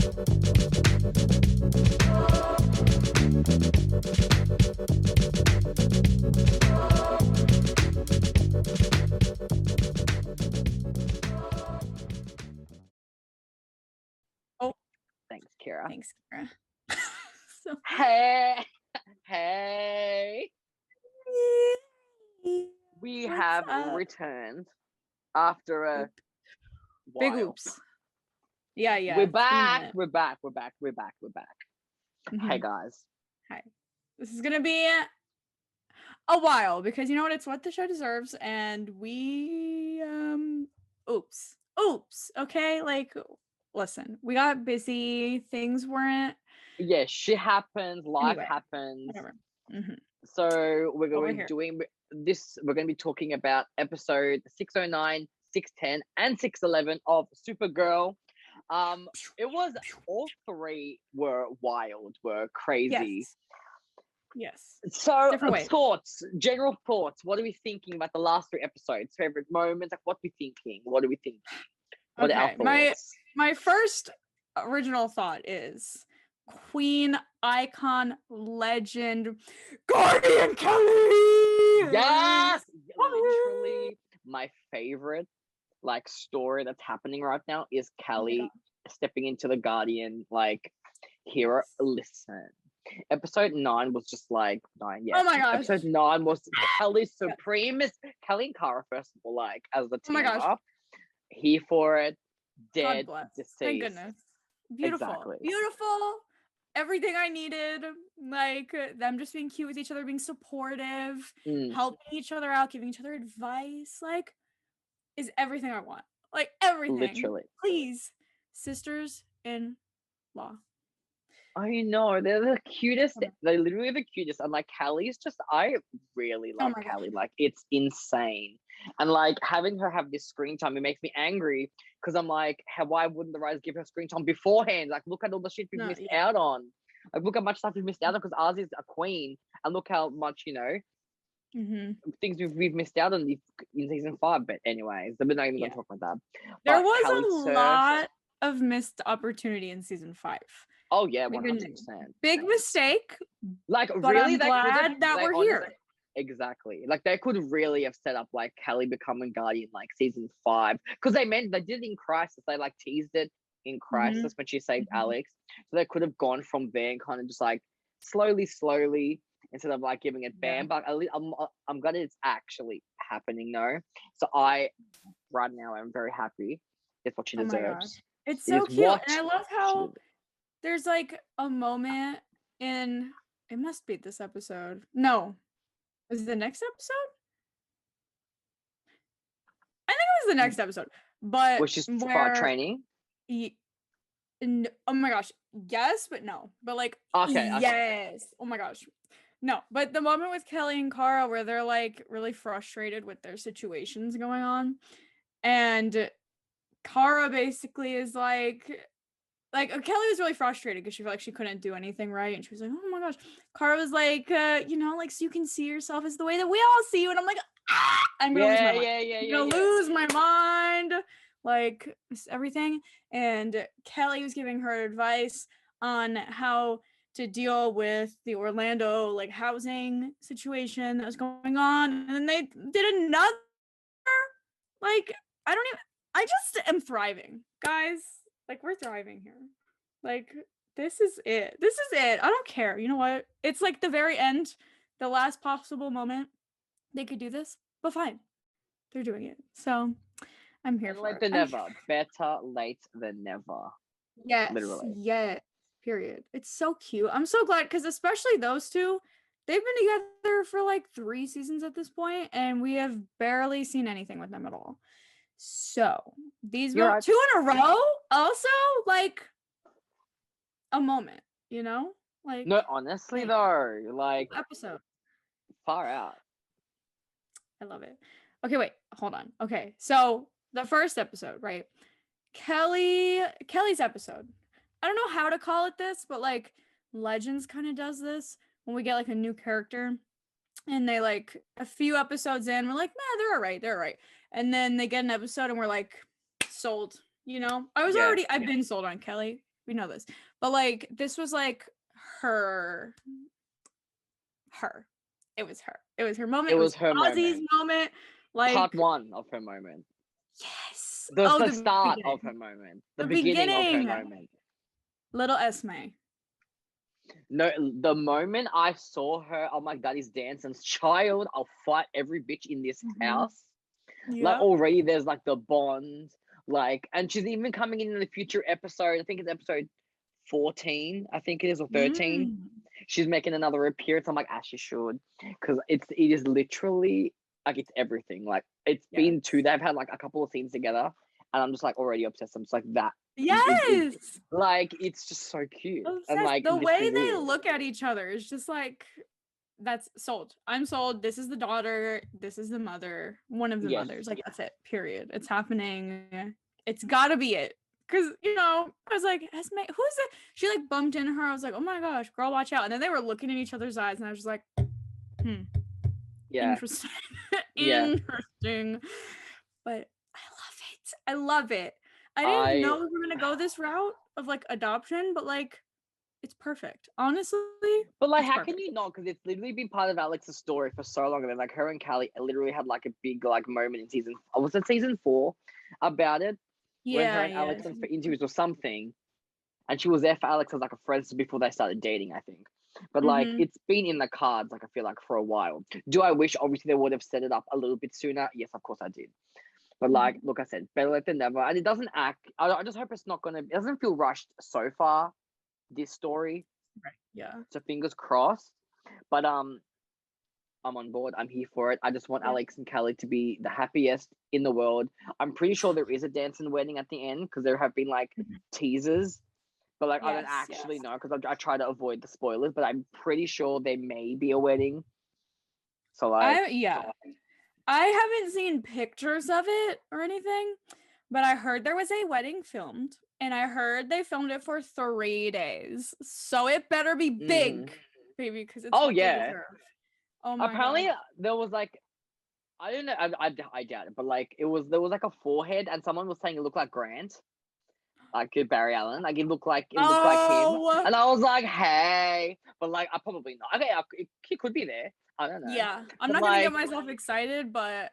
Oh, Thanks, Kira. thanks, Kira. So, Hey, hey. We what's have up? returned after a Big while. oops. Yeah. We're it's been a back. minute. We're back. Hey Mhm. guys. Hi. This is gonna be a while because you know what? It's what the show deserves, and we oops. Okay, like listen, we got busy. Things weren't. Yeah, shit happens. Life Anyway, happens. whatever. Mhm. So we're Over going here. doing this. We're going to be talking about episode 609, 610, and 611 of Supergirl. It was all three were wild, were crazy. Yes. So Different ways. general thoughts. What are we thinking about the last three episodes? Favorite moments? Like what we thinking? What are we thinking? What are our Okay, thoughts? my first original thought is Queen, icon, legend, Guardian Kelly. Yes, literally my favorite like story that's happening right now is Kelly stepping into the Guardian like hero. Listen, episode 9 was just like 9. Yeah, Oh my gosh. episode 9 was Kelly's supremest. Kelly and Kara first of all, like as the team up, here for it. Dead, God bless. deceased. Thank goodness. Beautiful. Exactly. Beautiful. Everything I needed. Like them just being cute with each other, being supportive, helping each other out, giving each other advice. Like, is everything I want. Like everything. Literally. Please. Sisters in law. I know, they're the cutest. They're literally the cutest. And like Callie's just, I really love Callie. Like it's insane. And like having her have this screen time, it makes me angry because I'm like, why wouldn't the writers give her screen time beforehand? Like, look at all the shit we've missed out on. Like, look how much stuff we've missed out on because ours is a queen. And look how much, you know, things we've missed out on in season 5. But anyways, we're not even going to talk about that. There was a lot of missed opportunity in season 5. Oh yeah, 100%. Big mistake. Like but really, I'm glad that we're here. Exactly. Like they could really have set up like Kelly becoming Guardian like season 5 because they did it in Crisis. They like teased it in Crisis when she saved Alex. So they could have gone from there and kind of just like slowly instead of like giving it bam. But at least I'm glad it's actually happening though. So right now I'm very happy. It's what she deserves. It's so cute, and I love how there's like a moment in it must be this episode. No. Is it the next episode? I think it was the next episode. But which is for training? Oh my gosh. Yes, but no. But like yes. Oh my gosh. No, but the moment with Kelly and Kara where they're like really frustrated with their situations going on. And Kara basically is like Kelly was really frustrated because she felt like she couldn't do anything right, and she was like, "Oh my gosh." Kara was like, "You know, like so you can see yourself as the way that we all see you," and I'm like, "I'm gonna lose my mind. I'm gonna lose my mind." Like everything, and Kelly was giving her advice on how to deal with the Orlando like housing situation that was going on, and then they did another. Like I just am thriving, guys. Like, we're thriving here. Like, this is it. I don't care. You know what? It's like the very end, the last possible moment. They could do this, but fine. They're doing it. So, I'm here for it. Than never. Better late than never. Yes. Literally. Yeah. Period. It's so cute. I'm so glad because especially those two, they've been together for like 3 seasons at this point, and we have barely seen anything with them at all. So these were 2 in a row. Also, like a moment, you know, like no, honestly though, like episode far out. I love it. Okay, wait, hold on. Okay, so the first episode, right? Kelly's episode. I don't know how to call it this, but like Legends kind of does this when we get like a new character. And they like a few episodes in, we're like, nah, they're all right. And then they get an episode and we're like, sold, you know? I've been sold on Kelly We know this. But like this was like her. It was her. It was her moment. It was her Ozzy's moment. Like part one of her moment. yes. The start of her moment. The beginning of her moment. Little Esme. No, the moment I saw her, oh my God, he's dancing. Child, I'll fight every bitch in this house. Yeah. Like already there's like the bond. Like, and she's even coming in the future episode. I think it's episode 14, I think it is, or 13. She's making another appearance. I'm like, as she should. Because it is literally like it's everything. Like it's been they've had like a couple of scenes together. And I'm just like already obsessed. I'm just like that. Yes. Like it's just so cute. Obsessed. And like the way they look at each other is just like that's sold. I'm sold. This is the daughter. This is the mother. One of the mothers. Like that's it. Period. It's happening. It's gotta be it. Cause you know, I was like, Esme, who's it? She like bumped into her. I was like, oh my gosh, girl, watch out. And then they were looking in each other's eyes, and I was just like, yeah, interesting. Interesting. But I love it. I didn't know we were gonna go this route of like adoption, but like it's perfect, honestly. But like, how can you not? Because it's literally been part of Alex's story for so long, and then like her and Callie literally had like a big like moment in season 4 about it. When her and Alex went for interviews or something, and she was there for Alex as like a friend before they started dating, I think. But like it's been in the cards, like I feel like for a while. Do I wish obviously they would have set it up a little bit sooner? Yes, of course I did. But like, look, I said, better late than never. And it doesn't I just hope it's not gonna. It doesn't feel rushed so far. This story, right? Yeah. So fingers crossed. But I'm on board. I'm here for it. I just want Alex and Callie to be the happiest in the world. I'm pretty sure there is a dance and wedding at the end because there have been like teasers, but like I don't actually know because I try to avoid the spoilers. But I'm pretty sure there may be a wedding. So like, I haven't seen pictures of it or anything, but I heard there was a wedding filmed, and I heard they filmed it for 3 days. So it better be big, baby, because it's what they deserve. Oh my apparently God. there was like, I don't know, I doubt it, but like there was like a forehead, and someone was saying it looked like Grant, like Barry Allen, like it looked like him, and I was like, hey, but like I probably not. Okay, he could be there. I don't know. Yeah, I'm not gonna get myself excited, but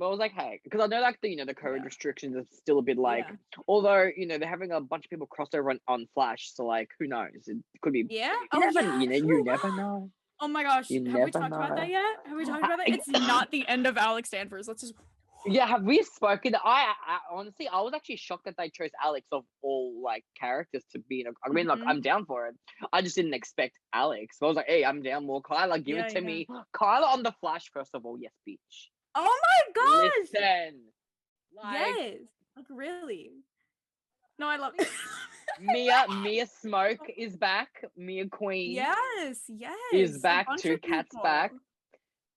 I was like, hey, because I know like the COVID restrictions are still a bit like, although they're having a bunch of people cross over on Flash, so like who knows? It could be. Yeah. You never know. Oh my gosh, have we talked about that yet? Have we talked about that? It's not the end of Alex Danvers. Let's just. Yeah, have we spoken? I honestly, I was actually shocked that they chose Alex of all like characters to be in. I mean, like I'm down for it. I just didn't expect Alex. So I was like, hey, I'm down more. Kyla, give it to me. Kyla on the Flash, first of all. Yes, bitch. Oh my gosh. Listen. Yes. Like really. No, I love it. Mia Smoke is back. Mia Queen. Yes. Is back too. Cat's back.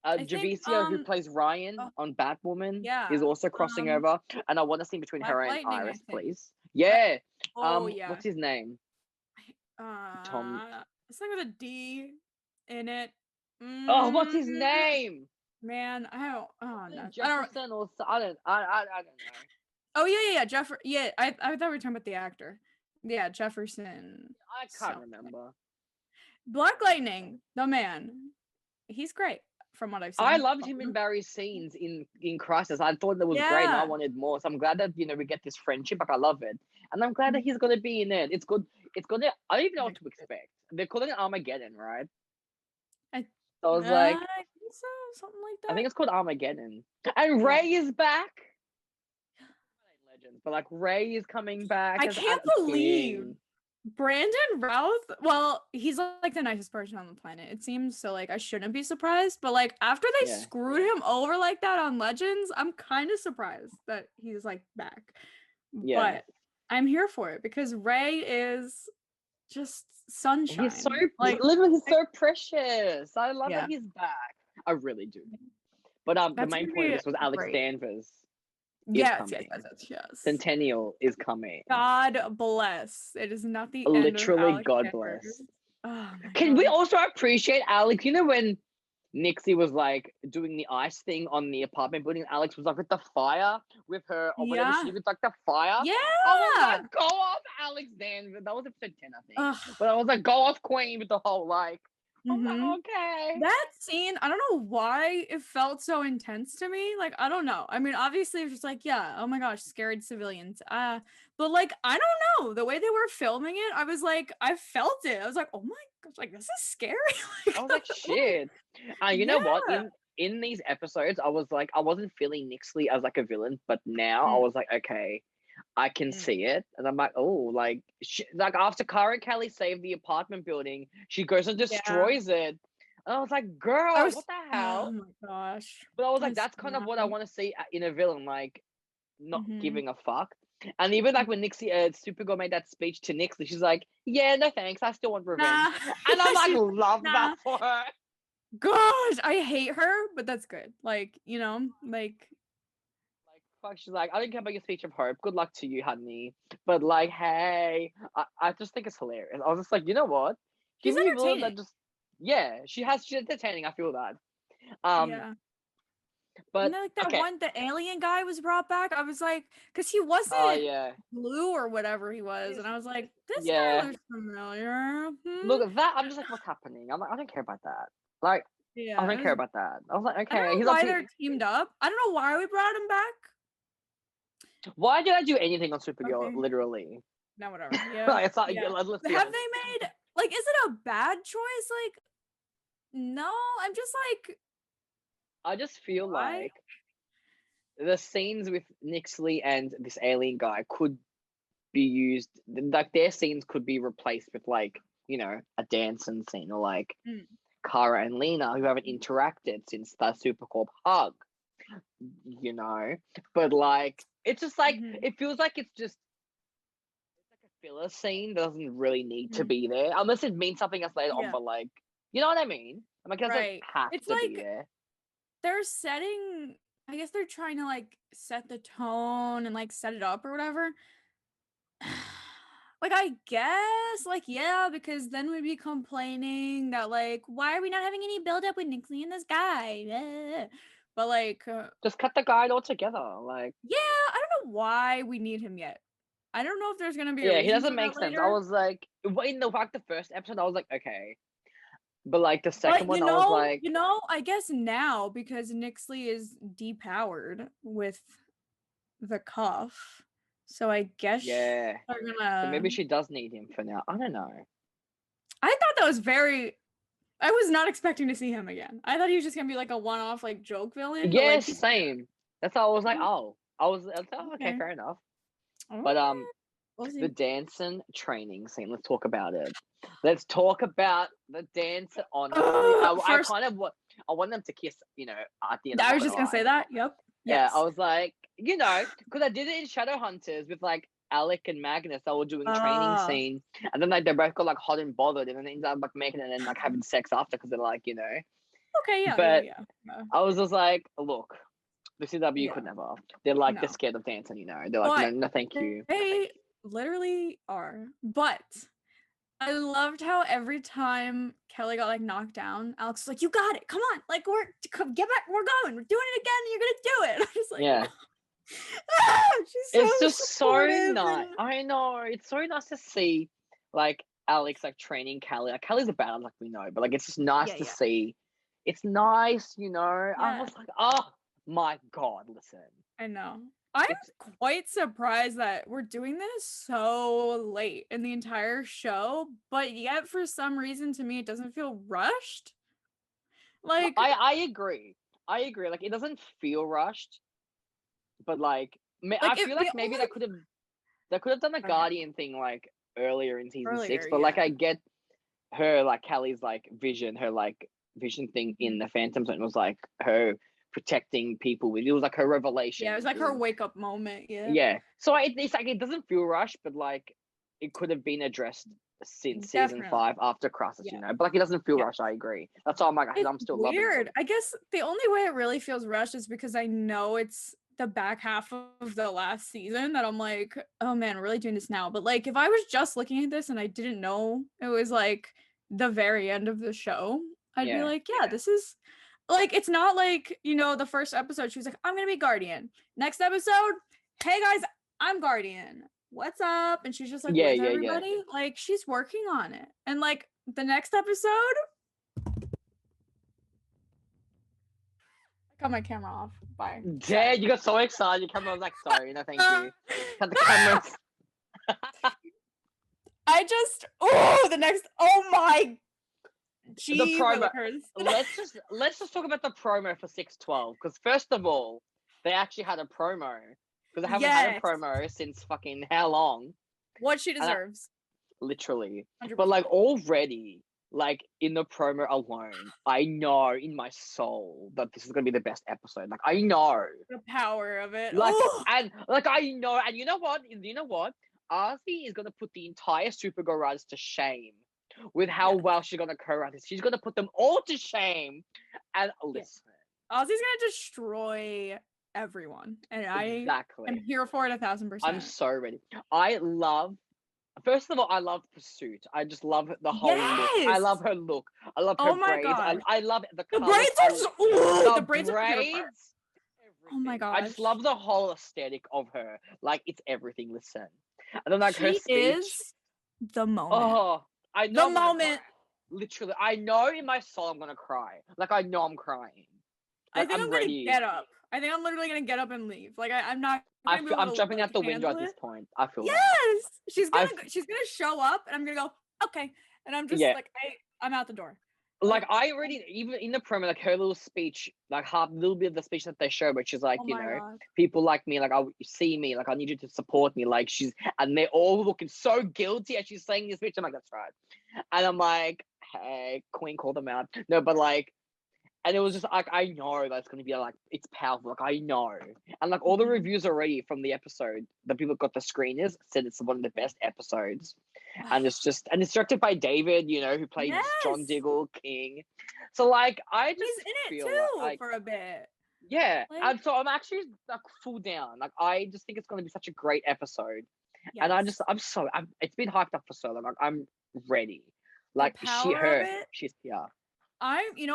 Javicia, who plays Ryan on Batwoman, is also crossing over, and I want to see between her and Iris, please. Yeah. What's his name? Tom. It's like with a D in it. Oh, what's his name? Man, I don't. Oh no. Jefferson or I don't know. Oh yeah. Yeah, I thought we were talking about the actor. Yeah, Jefferson. I can't remember. Black Lightning, the man. He's great. From what I've seen. I loved him in Barry's scenes in Crisis. I thought that was great and I wanted more. So I'm glad that, we get this friendship. Like I love it. And I'm glad that he's gonna be in it. It's good. It's gonna I don't even know what to expect. They're calling it Armageddon, right? I was like, I think so, something like that. I think it's called Armageddon. And Ray is back. Legend, but like Ray is coming back. I can't believe Brandon Routh, well, he's like the nicest person on the planet. It seems so like I shouldn't be surprised, but like after they screwed him over like that on Legends, I'm kind of surprised that he's like back. Yeah. But I'm here for it because Ray is just sunshine. He's so he's so precious. I love that he's back. I really do. But the main point of this was Alex Danvers. Yes. Centennial is coming. God bless. It is not the literally end of God Danvers. bless. Oh, can we also appreciate Alex? When Nixie was like doing the ice thing on the apartment building, and Alex was like with the fire with her or whatever she did with like the fire. Yeah. I was like, go off, Alex Danvers. That was episode 10, I think. Ugh. But I was like, go off, Queen, with the whole like. I'm like, okay. That scene, I don't know why it felt so intense to me. Like, I don't know. I mean, obviously, it was just like, yeah, oh my gosh, scared civilians. But like, I don't know. The way they were filming it, I was like, I felt it. I was like, oh my gosh, like this is scary. I was like, shit. You know what? In these episodes, I was like, I wasn't feeling Nixley as like a villain, but now I was like, okay, I can see it, and I'm like, oh, like after Cara Kelly saved the apartment building, she goes and destroys it. And I was like, girl, what the hell? Oh my gosh! But I was like, that's kind of what I want to see in a villain, like not giving a fuck. And even like when Nixie, Supergirl made that speech to Nixie, she's like, yeah, no thanks, I still want revenge. And I'm like, love that for her. Gosh, I hate her, but that's good. Like, you know, like fuck, she's like, I don't care about your speech of hope. Good luck to you, honey. But like, hey, I just think it's hilarious. I was just like, you know what? She's entertaining. That just, yeah, she's entertaining. I feel that. Yeah. But like that one, the alien guy was brought back. I was like, because he wasn't blue or whatever he was, and I was like, this guy looks familiar. Look at that. I'm just like, what's happening? I'm like, I don't care about that. Like, I don't care about that. I was like, okay. I don't know why they're teamed up. I don't know why we brought him back. Why did I do anything on Supergirl? Okay. Literally. No, whatever. Yeah. It's not, yeah. Have they made like? Is it a bad choice? Like, no. I'm just like. I just feel like the scenes with Nixley and this alien guy could be used. Like their scenes could be replaced with like, you know, a dancing scene or like Cara and Lena who haven't interacted since the Supercorp hug. You know, but like it's just like it feels like it's like a filler scene that doesn't really need to be there unless it means something else later on. But like, you know what I mean? I'm like, it doesn't have to be there. They're setting. I guess they're trying to like set the tone and like set it up or whatever. Like I guess, like yeah, because then we'd be complaining that like, why are we not having any build up with Nixley and this guy? But like, just cut the guy altogether. Like, yeah, I don't know why we need him yet. I don't know if there's gonna be. He doesn't make sense. I was like, in the first episode, I was like, okay, but like the second one, I was like, you know, I guess now because Nixley is depowered with the cuff, so I guess they're gonna. So maybe she does need him for now. I don't know. I thought that was very. I was not expecting to see him again. I thought he was just gonna be like a one-off like joke villain. Yes, like, same. That's how I was like, okay, fair enough. But the dancing training scene. Let's talk about it. Let's talk about the dance. Honestly, I want them to kiss. You know, at the end. I was just gonna say that. Yep. Yeah, I was like, you know, because I did it in Shadowhunters with like Alec and Magnus. They were doing training scene, and then like they both got like hot and bothered, and then they ended up like making it and like having sex after because they're like, you know. Okay, yeah. But I was just like, look, the CW could never. They're like they're scared of dancing, you know. They're like, no, thank you. They literally are. But I loved how every time Kelly got like knocked down, Alex was like, "You got it. Come on, like get back. We're going. We're doing it again. And you're gonna do it." I'm just like, yeah. It's just so nice. I know. It's so nice to see like Alex like training Kelly. Like Kelly's a badass, like we know, but like it's just nice to see. It's nice, you know. I was like, oh my god, listen. I know. I'm quite surprised that we're doing this so late in the entire show, but yet for some reason to me it doesn't feel rushed. Like I agree. Like it doesn't feel rushed, but like I feel like maybe they could have done the Guardian thing like earlier in season 6, but like I get her like Kelly's like vision thing in the Phantom Zone was like her protecting people with it was like her revelation. Yeah, it was like her wake up moment. So it's like it doesn't feel rushed, but like it could have been addressed since season 5 after Crisis, you know, but like it doesn't feel rushed. I agree. That's all I'm still loving it. I guess the only way it really feels rushed is because I know it's the back half of the last season that I'm like, oh man, we're really doing this now. But like if I was just looking at this and I didn't know it was like the very end of the show, I'd be like, this is like, it's not like, you know, the first episode, she was like, I'm gonna be Guardian. Next episode, hey guys, I'm Guardian. What's up? And she's just like with everybody. Like, she's working on it. And like the next episode, I got my camera off. Bye. Yeah, you got so excited. Your camera was like, sorry, no, thank you. Cut the cameras. The next, oh my, gee, the promo. let's just talk about the promo for 6/12, because first of all, they actually had a promo, because they haven't had a promo since fucking how long? What she deserves. Literally. 100%. But like already, like in the promo alone, I know in my soul that this is gonna be the best episode. Like I know the power of it. Like and like I know, and you know what? Arzi is gonna put the entire Supergirl writers to shame with how well she's gonna co-write this. She's gonna put them all to shame. And listen, Ozzy's gonna destroy everyone, and I am here for it 1,000%. I'm so ready. First of all, I love Pursuit. I just love the whole look. I love her look. I love her braids. I love the colors. The braids are beautiful. Oh my god! I just love the whole aesthetic of her. Like it's everything. Listen, and then like her speech is the moment. Oh, I know the moment. Literally, I know in my soul I'm gonna cry. Like I know I'm crying. Like, I think I'm gonna get up. I think I'm literally gonna get up and leave. Like I'm not. I'm jumping out the window at this point. I feel. Yes, she's gonna show up, and I'm gonna go okay, and I'm just like I'm out the door. Like I already, even in the promo, like her little speech, like half little bit of the speech that they show, which is like, you know, people like me, like I see me, like I need you to support me, like and they're all looking so guilty as she's saying this speech. I'm like, that's right, and I'm like, hey, Queen, call them out. No, but like, and it was just like I know that's gonna be like it's powerful, like I know, and like all the reviews already from the episode, the people got the screeners said it's one of the best episodes. And it's directed by David, you know, who played John Diggle King. So like I just he's in it too like, for a bit. Yeah. And so I'm actually like full down. Like I just think it's gonna be such a great episode. Yes. And it's been hyped up for so long. Like I'm ready. Like she's you know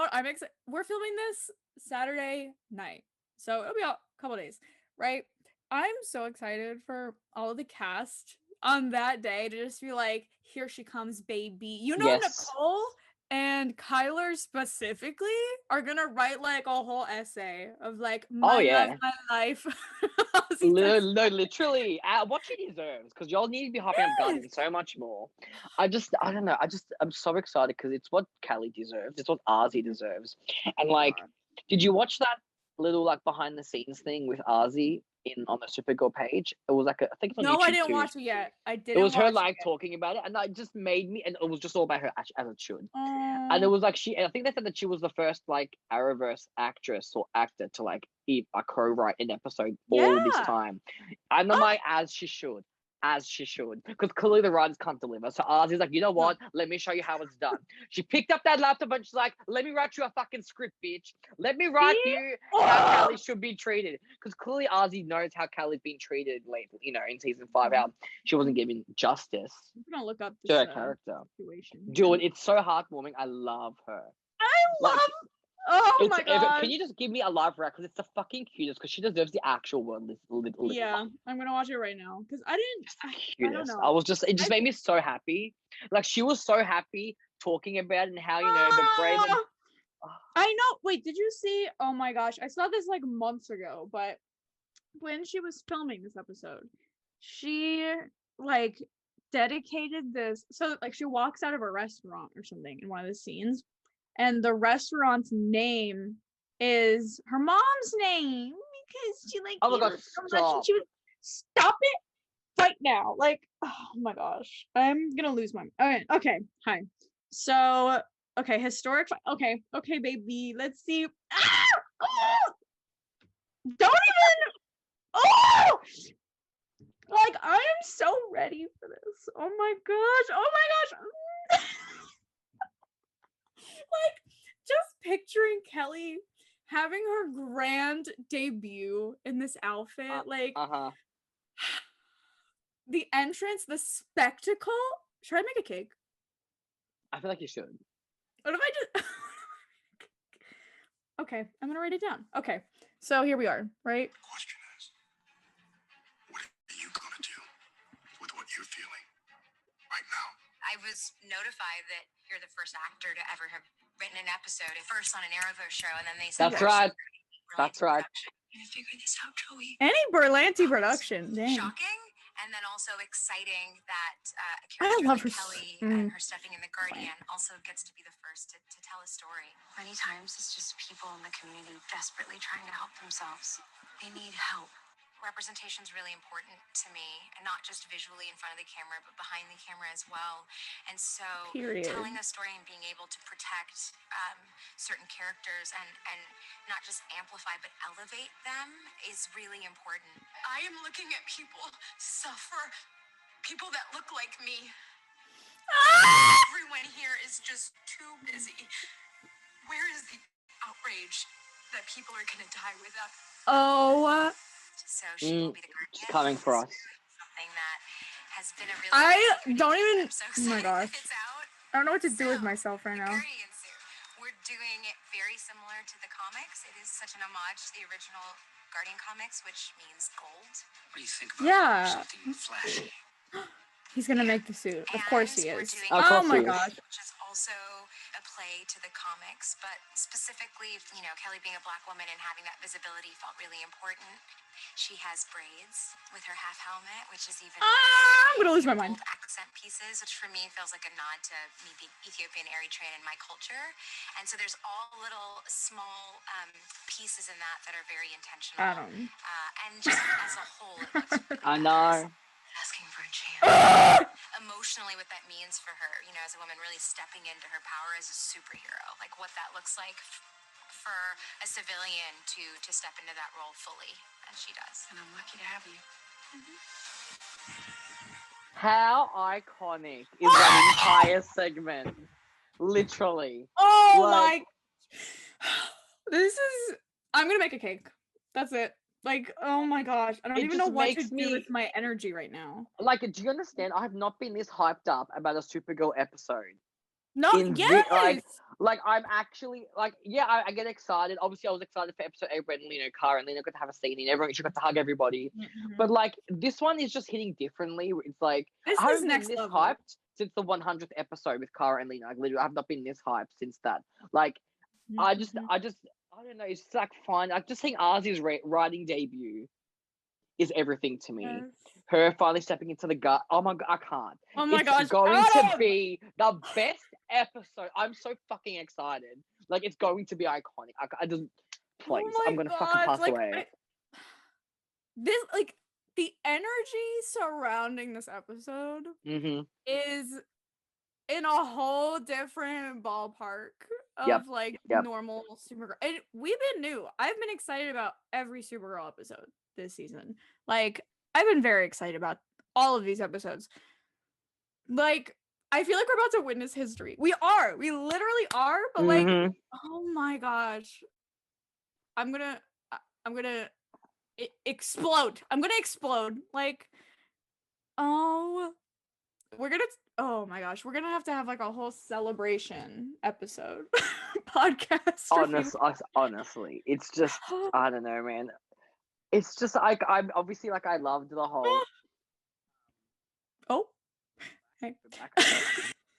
what, I'm excited. We're filming this Saturday night. So it'll be a couple days, right? I'm so excited for all of the cast on that day to just be like, here she comes, baby. You know, Nicole and Kyler specifically are gonna write like a whole essay of like my life. No, literally, what she deserves, because y'all need to be hopping up Guardian so much more. I don't know. I'm so excited because it's what Callie deserves. It's what Arzi deserves. And like, did you watch that little like behind the scenes thing with Arzi on the Supergirl page? It was like I think it's on YouTube I didn't watch it yet. I didn't. It was her like talking about it, and it just made me, and it was just all about her as it should. And it was like I think they said that she was the first like Arrowverse actress or actor to like co-write an episode all this time. And I'm like, as she should, because clearly the writers can't deliver. So Arzi's like, you know what? Let me show you how it's done. She picked up that laptop and she's like, let me write you a fucking script, bitch. Let me write you how Callie should be treated. Because clearly Arzi knows how Callie's been treated lately, you know, in season 5 out. She wasn't given justice. I'm gonna look up this her character. Situation. Dude, it's so heartwarming. I love her. Oh my god! Can you just give me a live react? Because it's the fucking cutest. Because she deserves the actual word. Yeah, I'm gonna watch it right now. Because I don't know. I was just. It just made me so happy. Like she was so happy talking about it and how, you know, the brave. I know. Wait, did you see? Oh my gosh, I saw this like months ago. But when she was filming this episode, she like dedicated this. So like she walks out of a restaurant or something in one of the scenes. And the restaurant's name is her mom's name because she like so much, and she would stop it right now. Like, oh my gosh, I'm gonna lose my mind. Okay, hi. So, okay, historic. Okay, baby. Let's see. Don't even. Oh, like I am so ready for this. Oh my gosh. Like, just picturing Kelly having her grand debut in this outfit, like the entrance, the spectacle. Should I make a cake? I feel like you should. What if I just Okay, I'm gonna write it down. Okay, so here we are, right? The question is, what are you gonna do with what you're feeling right now? I was notified that you're the first actor to ever have written an episode, first on an Arrowverse show, and then they said That's right. That's right. I'm gonna figure this out, Joey. Any Berlanti production, dang. Shocking, and then also exciting that a I character love like her. Kelly and her stepping in the Guardian also gets to be the first to tell a story. Many times it's just people in the community desperately trying to help themselves. They need help. Representation is really important to me, and not just visually in front of the camera, but behind the camera as well. And so telling a story and being able to protect certain characters and not just amplify but elevate them is really important. I am looking at people suffer, people that look like me. Everyone here is just too busy. Where is the outrage that people are going to die without? Oh. So she will be the Guardian. She's coming for us. Something that has been a really. I don't even. So oh my gosh. It's out. I don't know what to do with myself right now. Guardian suit. We're doing it very similar to the comics. It is such an homage to the original Guardian comics, which means gold. What do you think about something flashy? He's gonna make the suit. Of course he is. Oh my gosh. Which is also a play to the comics, but specifically, Kelly being a Black woman and having that visibility felt really important. She has braids with her half helmet, which is even I'm gonna lose my mind. accent pieces, which for me feels like a nod to me being Ethiopian Eritrean in my culture. And so there's all little small pieces in that are very intentional. And just as a whole, it looks really I know. asking for a chance. Emotionally, what that means for her, as a woman really stepping into her power as a superhero, like what that looks like for a civilian to step into that role fully, and she does. And I'm lucky to have you. How iconic is that entire segment? Literally. Oh my. This is. I'm gonna make a cake. That's it. Like, oh my gosh. I don't even know what to do with my energy right now. Like, do you understand? I have not been this hyped up about a Supergirl episode. No, yes! Like, I'm actually, like, yeah, I get excited. Obviously, I was excited for episode 8 when, Kara and Lena got to have a scene and everyone, she got to hug everybody. Mm-hmm. But, like, this one is just hitting differently. It's like, I haven't been this hyped since the 100th episode with Kara and Lena. Like, literally, I have not been this hyped since that. Like, I don't know, it's just like fun. Like just seeing Ozzy's writing debut is everything to me. Yes. Her finally stepping into the gut. Oh my god, I can't. Oh my gosh, it's going to be the best episode. I'm so fucking excited. Like it's going to be iconic. I just please, I'm gonna fucking pass away. This like the energy surrounding this episode is in a whole different ballpark of normal Supergirl. And we've been new. I've been excited about every Supergirl episode this season. Like, I've been very excited about all of these episodes. Like, I feel like we're about to witness history. We literally are, but like, oh my gosh. I'm gonna explode. I'm gonna explode. Like, oh my gosh, we're gonna have to have like a whole celebration episode podcast. Honestly, it's just I don't know, man. It's just like I'm obviously like I loved the whole. Hey.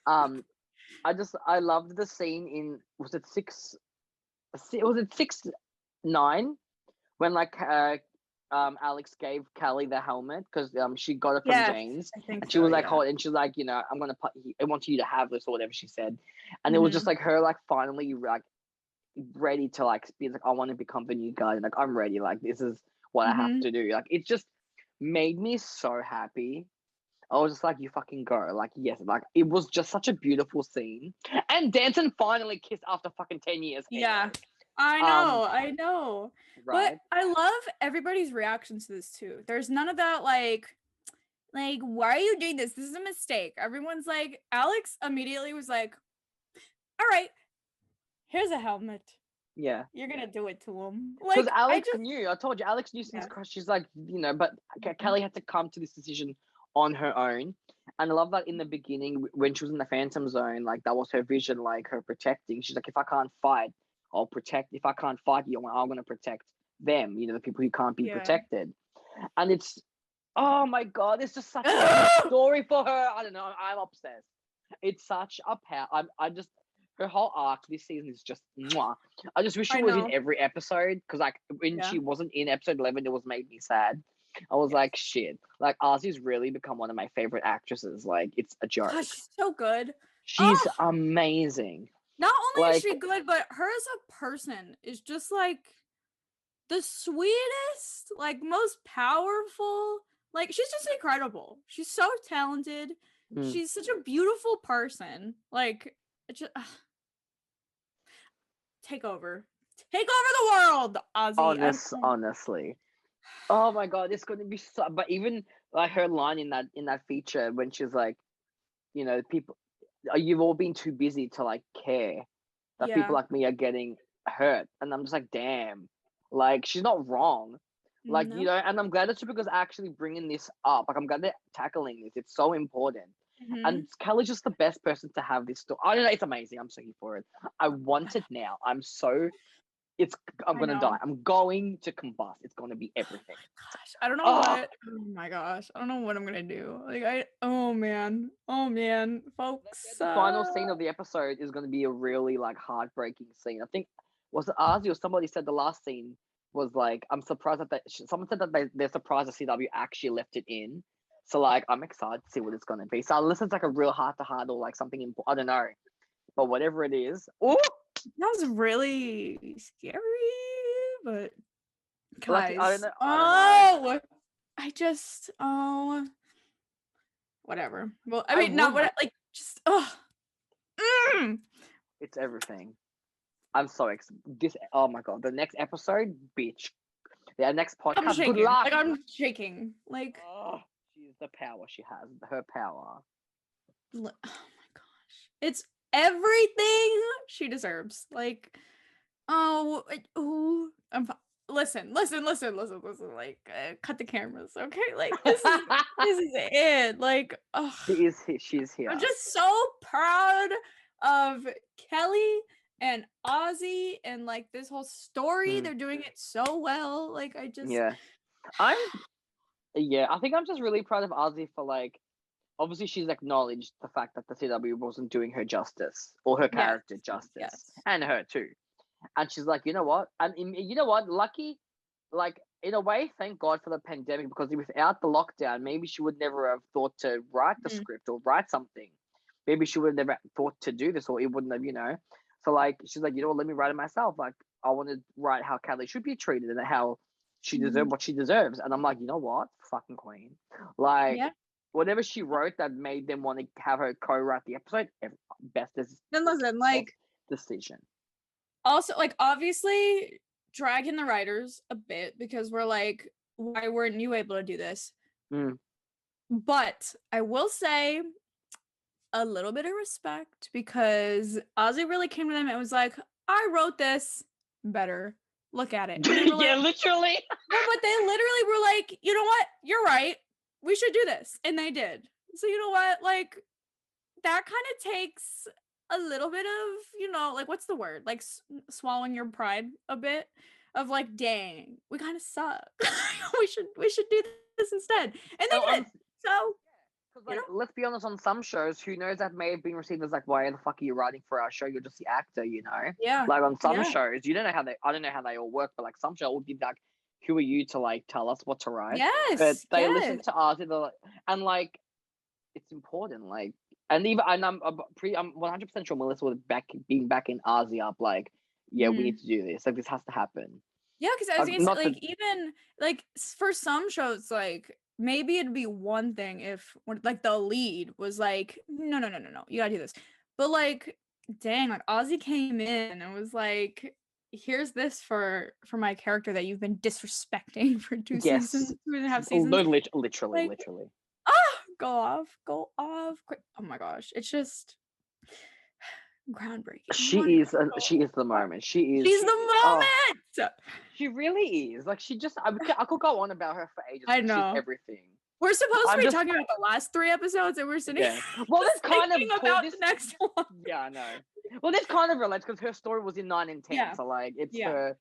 I loved the scene in was it 6-9 when like Alex gave Callie the helmet because she got it from James and she was like and she's like I'm gonna I want you to have this or whatever she said, and it was just like her like finally like ready to like be like I want to become the new guy, like I'm ready, like this is what I have to do. Like it just made me so happy. I was just like, you fucking go. Like, yes, like it was just such a beautiful scene. And Danton finally kissed after fucking 10 years. Yeah. I know. Right? But I love everybody's reactions to this too. There's none of that like, why are you doing this? This is a mistake. Everyone's like, Alex immediately was like, all right, here's a helmet. Yeah. You're going to do it to him. Because Alex knew. I told you, Alex knew since she's like, but Kelly had to come to this decision on her own. And I love that in the beginning when she was in the Phantom Zone, like that was her vision, like her protecting. She's like, if I can't fight, I'll protect. If I can't fight you, I'm going to protect them. You know, the people who can't be protected. And it's, oh my God, it's just such a story for her. I don't know. I'm obsessed. It's such a power. I just, her whole arc this season is just mwah. I just wish she was in every episode, because like when she wasn't in episode 11, it was made me sad. I was like, shit. Like, Ozzy's really become one of my favorite actresses. Like, it's a joke. Gosh, she's so good. She's amazing. Not only is she good, but her as a person is just like the sweetest, like most powerful. Like, she's just incredible. She's so talented. She's such a beautiful person. Like, just take over the world, Ozzy. Honestly. Oh my God, it's going to be so. But even like her line in that feature when she's like, you know, people, you've all been too busy to like care that people like me are getting hurt, and I'm just like, damn, like she's not wrong. Like, you know, and I'm glad that Supergirl's actually bringing this up. Like, I'm glad they're tackling this. It's so important. And Kelly's just the best person to have this story. I don't know, it's amazing. I'm so here for it. I want it now. I'm gonna die. I'm going to combust. It's gonna be everything. Gosh, I don't know what. Oh my gosh, I don't know what I'm gonna do. Like, oh man, folks. The final scene of the episode is gonna be a really like heartbreaking scene. I think was it Ozzy or somebody said the last scene was like, I'm surprised that someone said that they're surprised the CW actually left it in. So like, I'm excited to see what it's gonna be. So unless it's like a real heart-to-heart or like something important, I don't know. But whatever it is, that was really scary. But guys, I don't know. Whatever. Well, I mean, not what like just It's everything. I'm so excited. Oh my God, the next episode, bitch. The next podcast. I'm shaking. Good luck. Like, I'm shaking. Like, she's the power she has. Her power. Oh my gosh, it's everything she deserves. Like, listen. Like, cut the cameras, okay? Like, this is it. Like, she's here. I'm just so proud of Kelly and Ozzy and like this whole story. They're doing it so well. Like, I think I'm just really proud of Ozzy for like, obviously she's acknowledged the fact that the CW wasn't doing her justice or her character justice, and her too. And she's like, you know what? And you know what? Lucky, like, in a way, thank God for the pandemic, because without the lockdown, maybe she would never have thought to write the script or write something. Maybe she would have never thought to do this, or it wouldn't have, you know. So like, she's like, you know what? Let me write it myself. Like, I want to write how Kelly should be treated and how she deserves what she deserves. And I'm like, you know what? Fucking queen. Like, whatever she wrote that made them want to have her co-write the episode, best decision. Also, like, obviously dragging the writers a bit, because we're like, why weren't you able to do this? But I will say a little bit of respect, because Ozzy really came to them and was like, I wrote this better. Look at it. Yeah, literally. No, but they literally were like, you know what? You're right. We should do this. And they did. So you know what? Like, that kind of takes a little bit of, you know, like, what's the word? Like, swallowing your pride a bit of like, dang, we kind of suck. we should do this instead. And they did. So, like, let's be honest, on some shows, who knows, that may have been received as like, why the fuck are you writing for our show? You're just the actor, you know? Yeah. Like, on some shows, you don't know how I don't know how they all work, but like some shows will be like, who are you to like tell us what to write? Yes. But they listen to us, and like, it's important. Like, and I'm 100% sure Melissa was being back in Ozzy up, like, we need to do this. Like, this has to happen. Yeah, because I was gonna say, like, even like for some shows, like, maybe it'd be one thing if like the lead was like, no, you gotta do this. But like, dang, like Ozzy came in and was like, here's this for my character that you've been disrespecting for 2 seasons, 2.5 seasons. No, literally. Go off. Oh my gosh, it's just groundbreaking. She is the moment. She's the moment. She really is. Like, she just, I could go on about her for ages. I know. She's everything. We're supposed to be talking about the last 3 episodes, and we're sitting Well, it's kind of about the next one. Yeah, I know. Well, this kind of relates because her story was in 9 and 10, Yeah. so like it's Yeah. her.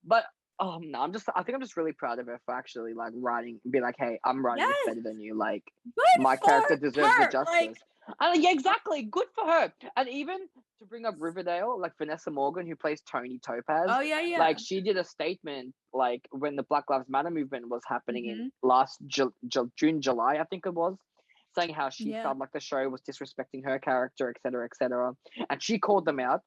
But no, I think I'm just really proud of her for actually like writing, be like, hey, I'm writing this better than you. Like Good my character for deserves the her. justice. Like, And yeah, exactly, good for her. And even to bring up Riverdale, like Vanessa Morgan, who plays Tony Topaz, oh yeah. like she did a statement like when the Black Lives Matter movement was happening in last June, July, I think it was, saying how she felt like the show was disrespecting her character, etc., etc. And she called them out.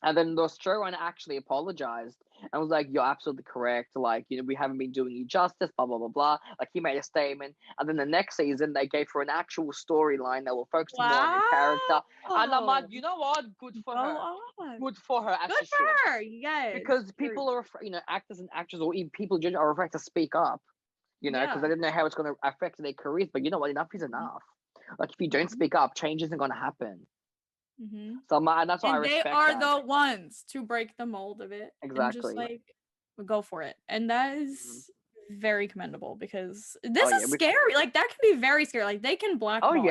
And then the showrunner actually apologized and was like, "You're absolutely correct. Like, you know, we haven't been doing you justice, blah, blah, blah, blah." Like, he made a statement. And then the next season, they gave her an actual storyline that will focus more on her character. And I'm like, you know what? Good for her. Good for her. As Good she should. for her. Yes. Because people are, you know, actors and actors or even people are afraid to speak up, you know, because they don't know how it's going to affect their careers. But you know what? Enough is enough. Like, if you don't speak up, change isn't going to happen. So and that's why I respect they are that. the ones to break the mold of it. Exactly. And just like go for it. And that is very commendable because this is scary. Like that can be very scary. Like they can blackball you.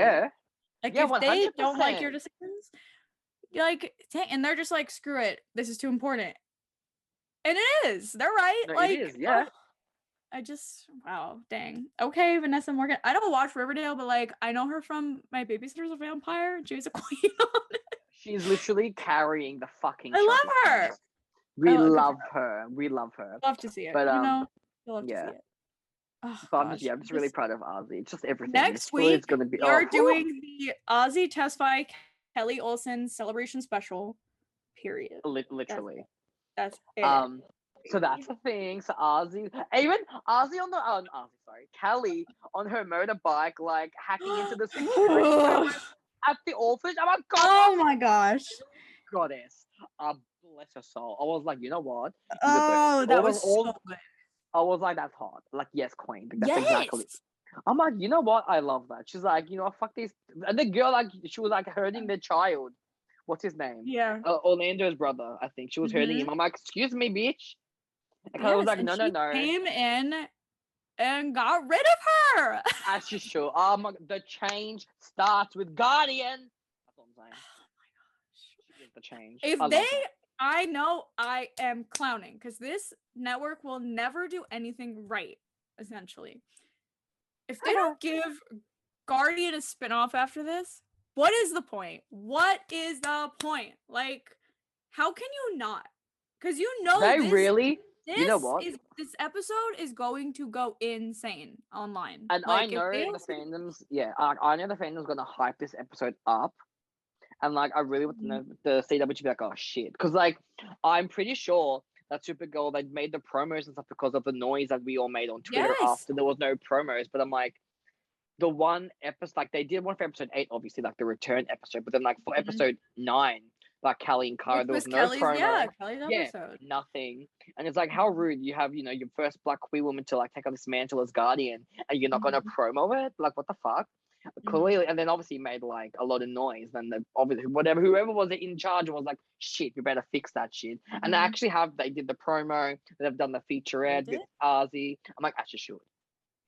Like if 100%. They don't like your decisions, like and they're just like, screw it. This is too important. And it is. They're right. No, like it is, yeah. I just wow, dang. Okay, Vanessa Morgan. I don't watch Riverdale, but like I know her from My Babysitter's a Vampire. She was a queen on it. She's literally carrying the fucking show. I love her. We love her. We love her. Love to see it. But you know, love to see it. Oh, but I'm just really proud of Ozzy. It's just everything. Next week, it's gonna be, we're doing the Ozzy Testify Kelly Olsen celebration special. Period. Literally. That's it. So that's the thing. So Ozzy, even Ozzy on the Kelly on her motorbike, like hacking into the security cameras at the orphanage. Oh my god! Oh my gosh! Goddess, bless her soul. I was like, you know what? That was so good. I was like, that's hot. Like, yes, queen. That's exactly. I'm like, you know what? I love that. She's like, you know, fuck this. And the girl, like, she was like hurting the child. What's his name? Yeah. Orlando's brother, I think. She was hurting him. I'm like, excuse me, bitch. And I was like, no. Came in and got rid of her. As she should. Oh my, the change starts with Guardian. That's what I'm saying. Oh my gosh. The change. I know I am clowning because this network will never do anything right, essentially. If they don't give Guardian a spinoff after this, what is the point? What is the point? Like, how can you not? Because you know you know what? This episode is going to go insane online. And like, I know the fandoms, I know the fandom's gonna hype this episode up. And like, I really want to know the CW to be like, oh shit. Because like, I'm pretty sure that Supergirl, they made the promos and stuff because of the noise that we all made on Twitter after there was no promos. But I'm like, the one episode, like they did one for episode 8, obviously, like the return episode. But then like for episode 9, like Kelly and Kara, there was no promo. Yeah, Kelly's episode. Nothing. And it's like, how rude. You have, you know, your first black queer woman to like take on this mantle as Guardian and you're not going to promo it? Like, what the fuck? Clearly, and then obviously made like a lot of noise. Then obviously whoever was in charge was like, shit, we better fix that shit. And they actually they did the promo, they've done the featurette with Ozzy. I'm like, actually should.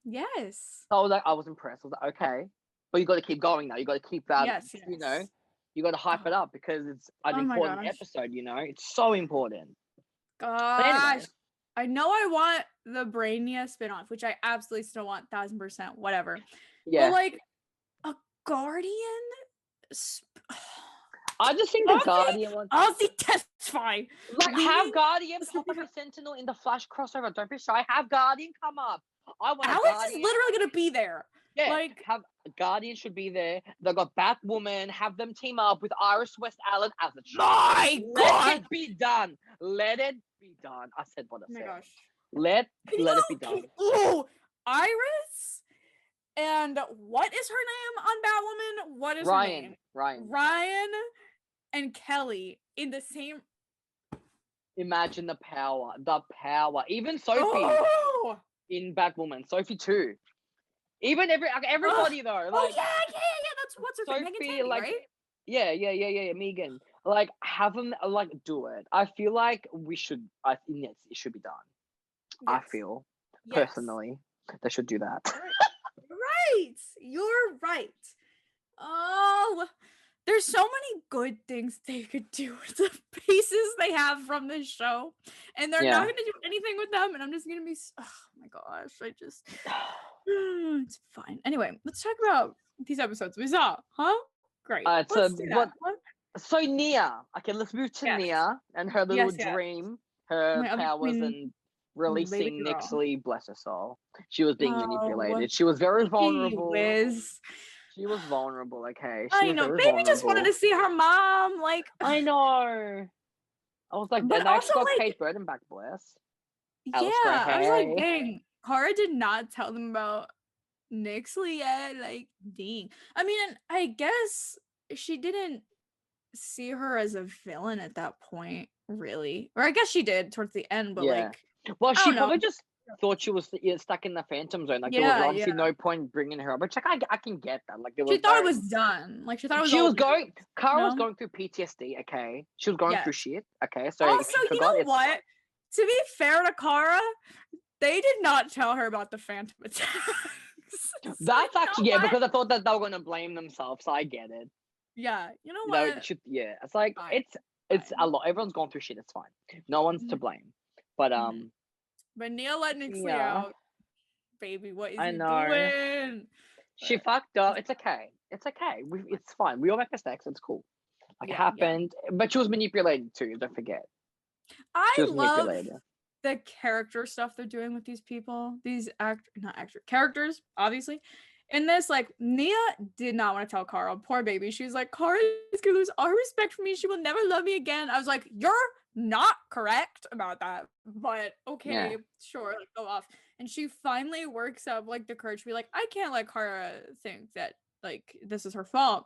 Yes. So I was impressed. I was like, okay, but you got to keep going now. You got to keep that. You know, you got to hype it up because it's an important episode. You know, it's so important. Gosh. Anyway. I know I want the Brainiac spinoff, which I absolutely still want 1000%, whatever. Yeah. But like a Guardian. I just think the Guardian one. Ozzy Testify. Like, have Guardian pop up a Sentinel in the Flash crossover. Don't be shy. Have Guardian come up. I want Alex is literally gonna be there. Yeah, like have Guardian should be there. They got Batwoman. Have them team up with Iris West Allen as a child. Let it be done. Let it be done. I said what I said. Oh my gosh. Let it be done. Ooh, Iris. And what is her name on Batwoman? What is her name? Ryan and Kelly in the same. Imagine the power. Even Sophie in Batwoman. Sophie too. Even everybody though. Like, yeah. That's what's her name. Sophie, like, right? Yeah. Megan. Like, have them like do it. I feel like we should. I think it should be done. Yes. I feel personally they should do that. Right. You're right. Oh, there's so many good things they could do with the pieces they have from this show, and they're not going to do anything with them, and I'm just going to be, oh my gosh, it's fine. Anyway, let's talk about these episodes we saw, huh? Great. Let's do that. So Nia, okay, let's move to Nia and her little dream, her powers and releasing Nixley, bless her soul. She was being manipulated. She was very vulnerable. She was vulnerable, okay? I know. Baby just wanted to see her mom. Like, I know. I was like, but and I actually got Kate Burton back, bless. Yeah, I was like, dang, Kara did not tell them about Nixley yet. Like, dang. I mean, I guess she didn't see her as a villain at that point, really. Or I guess she did towards the end, but like, well, she probably just thought she was stuck in the Phantom Zone. Like, there was obviously no point bringing her up. But I can get that. Like, she thought it was done. Like, she thought it was. Kara was going through PTSD. Okay, she was going through shit. Okay, so also, you know what? To be fair to Kara, they did not tell her about the Phantom attacks. That's actually because I thought that they were going to blame themselves. So I get it. Yeah, you know what? No, it's like it's a lot. Everyone's gone through shit. It's fine. No one's to blame. But Nia let Nixley out. Baby, what is he doing? She fucked up. It's okay. It's okay. It's fine. We all make mistakes. It's cool. Like, it happened. But she was manipulated too. Don't forget. I love the character stuff they're doing with these people. These characters, obviously. In this, like, Nia did not want to tell Kara. Poor baby. She was like, Kara is going to lose all her respect for me. She will never love me again. I was like, you're not correct about that. But okay, sure, like, go off. And she finally works up, like, the courage to be like, I can't let Kara think that, like, this is her fault.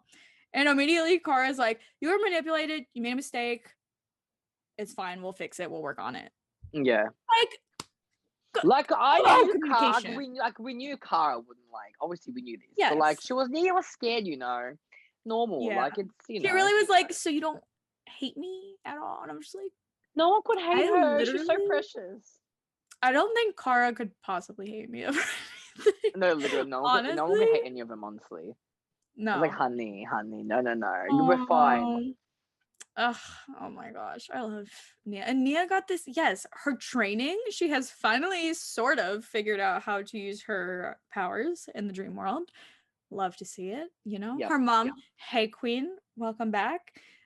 And immediately Kara's like, you were manipulated. You made a mistake. It's fine. We'll fix it. We'll work on it. Yeah. Like I knew Kara, we knew Kara wouldn't, like, obviously we knew this. Yes. But like Nia was scared, normal. Yeah. Like, it's She really was like, so you don't hate me at all? And I'm just like, no one could hate her. She's so precious. I don't think Kara could possibly hate me. No, literally, no one could hate any of them, honestly. No. Like, honey, no. You were fine. Ugh, oh my gosh, I love Nia. And Nia got this, her training. She has finally sort of figured out how to use her powers in the dream world. Love to see it, Yep. Her mom, hey queen, welcome back.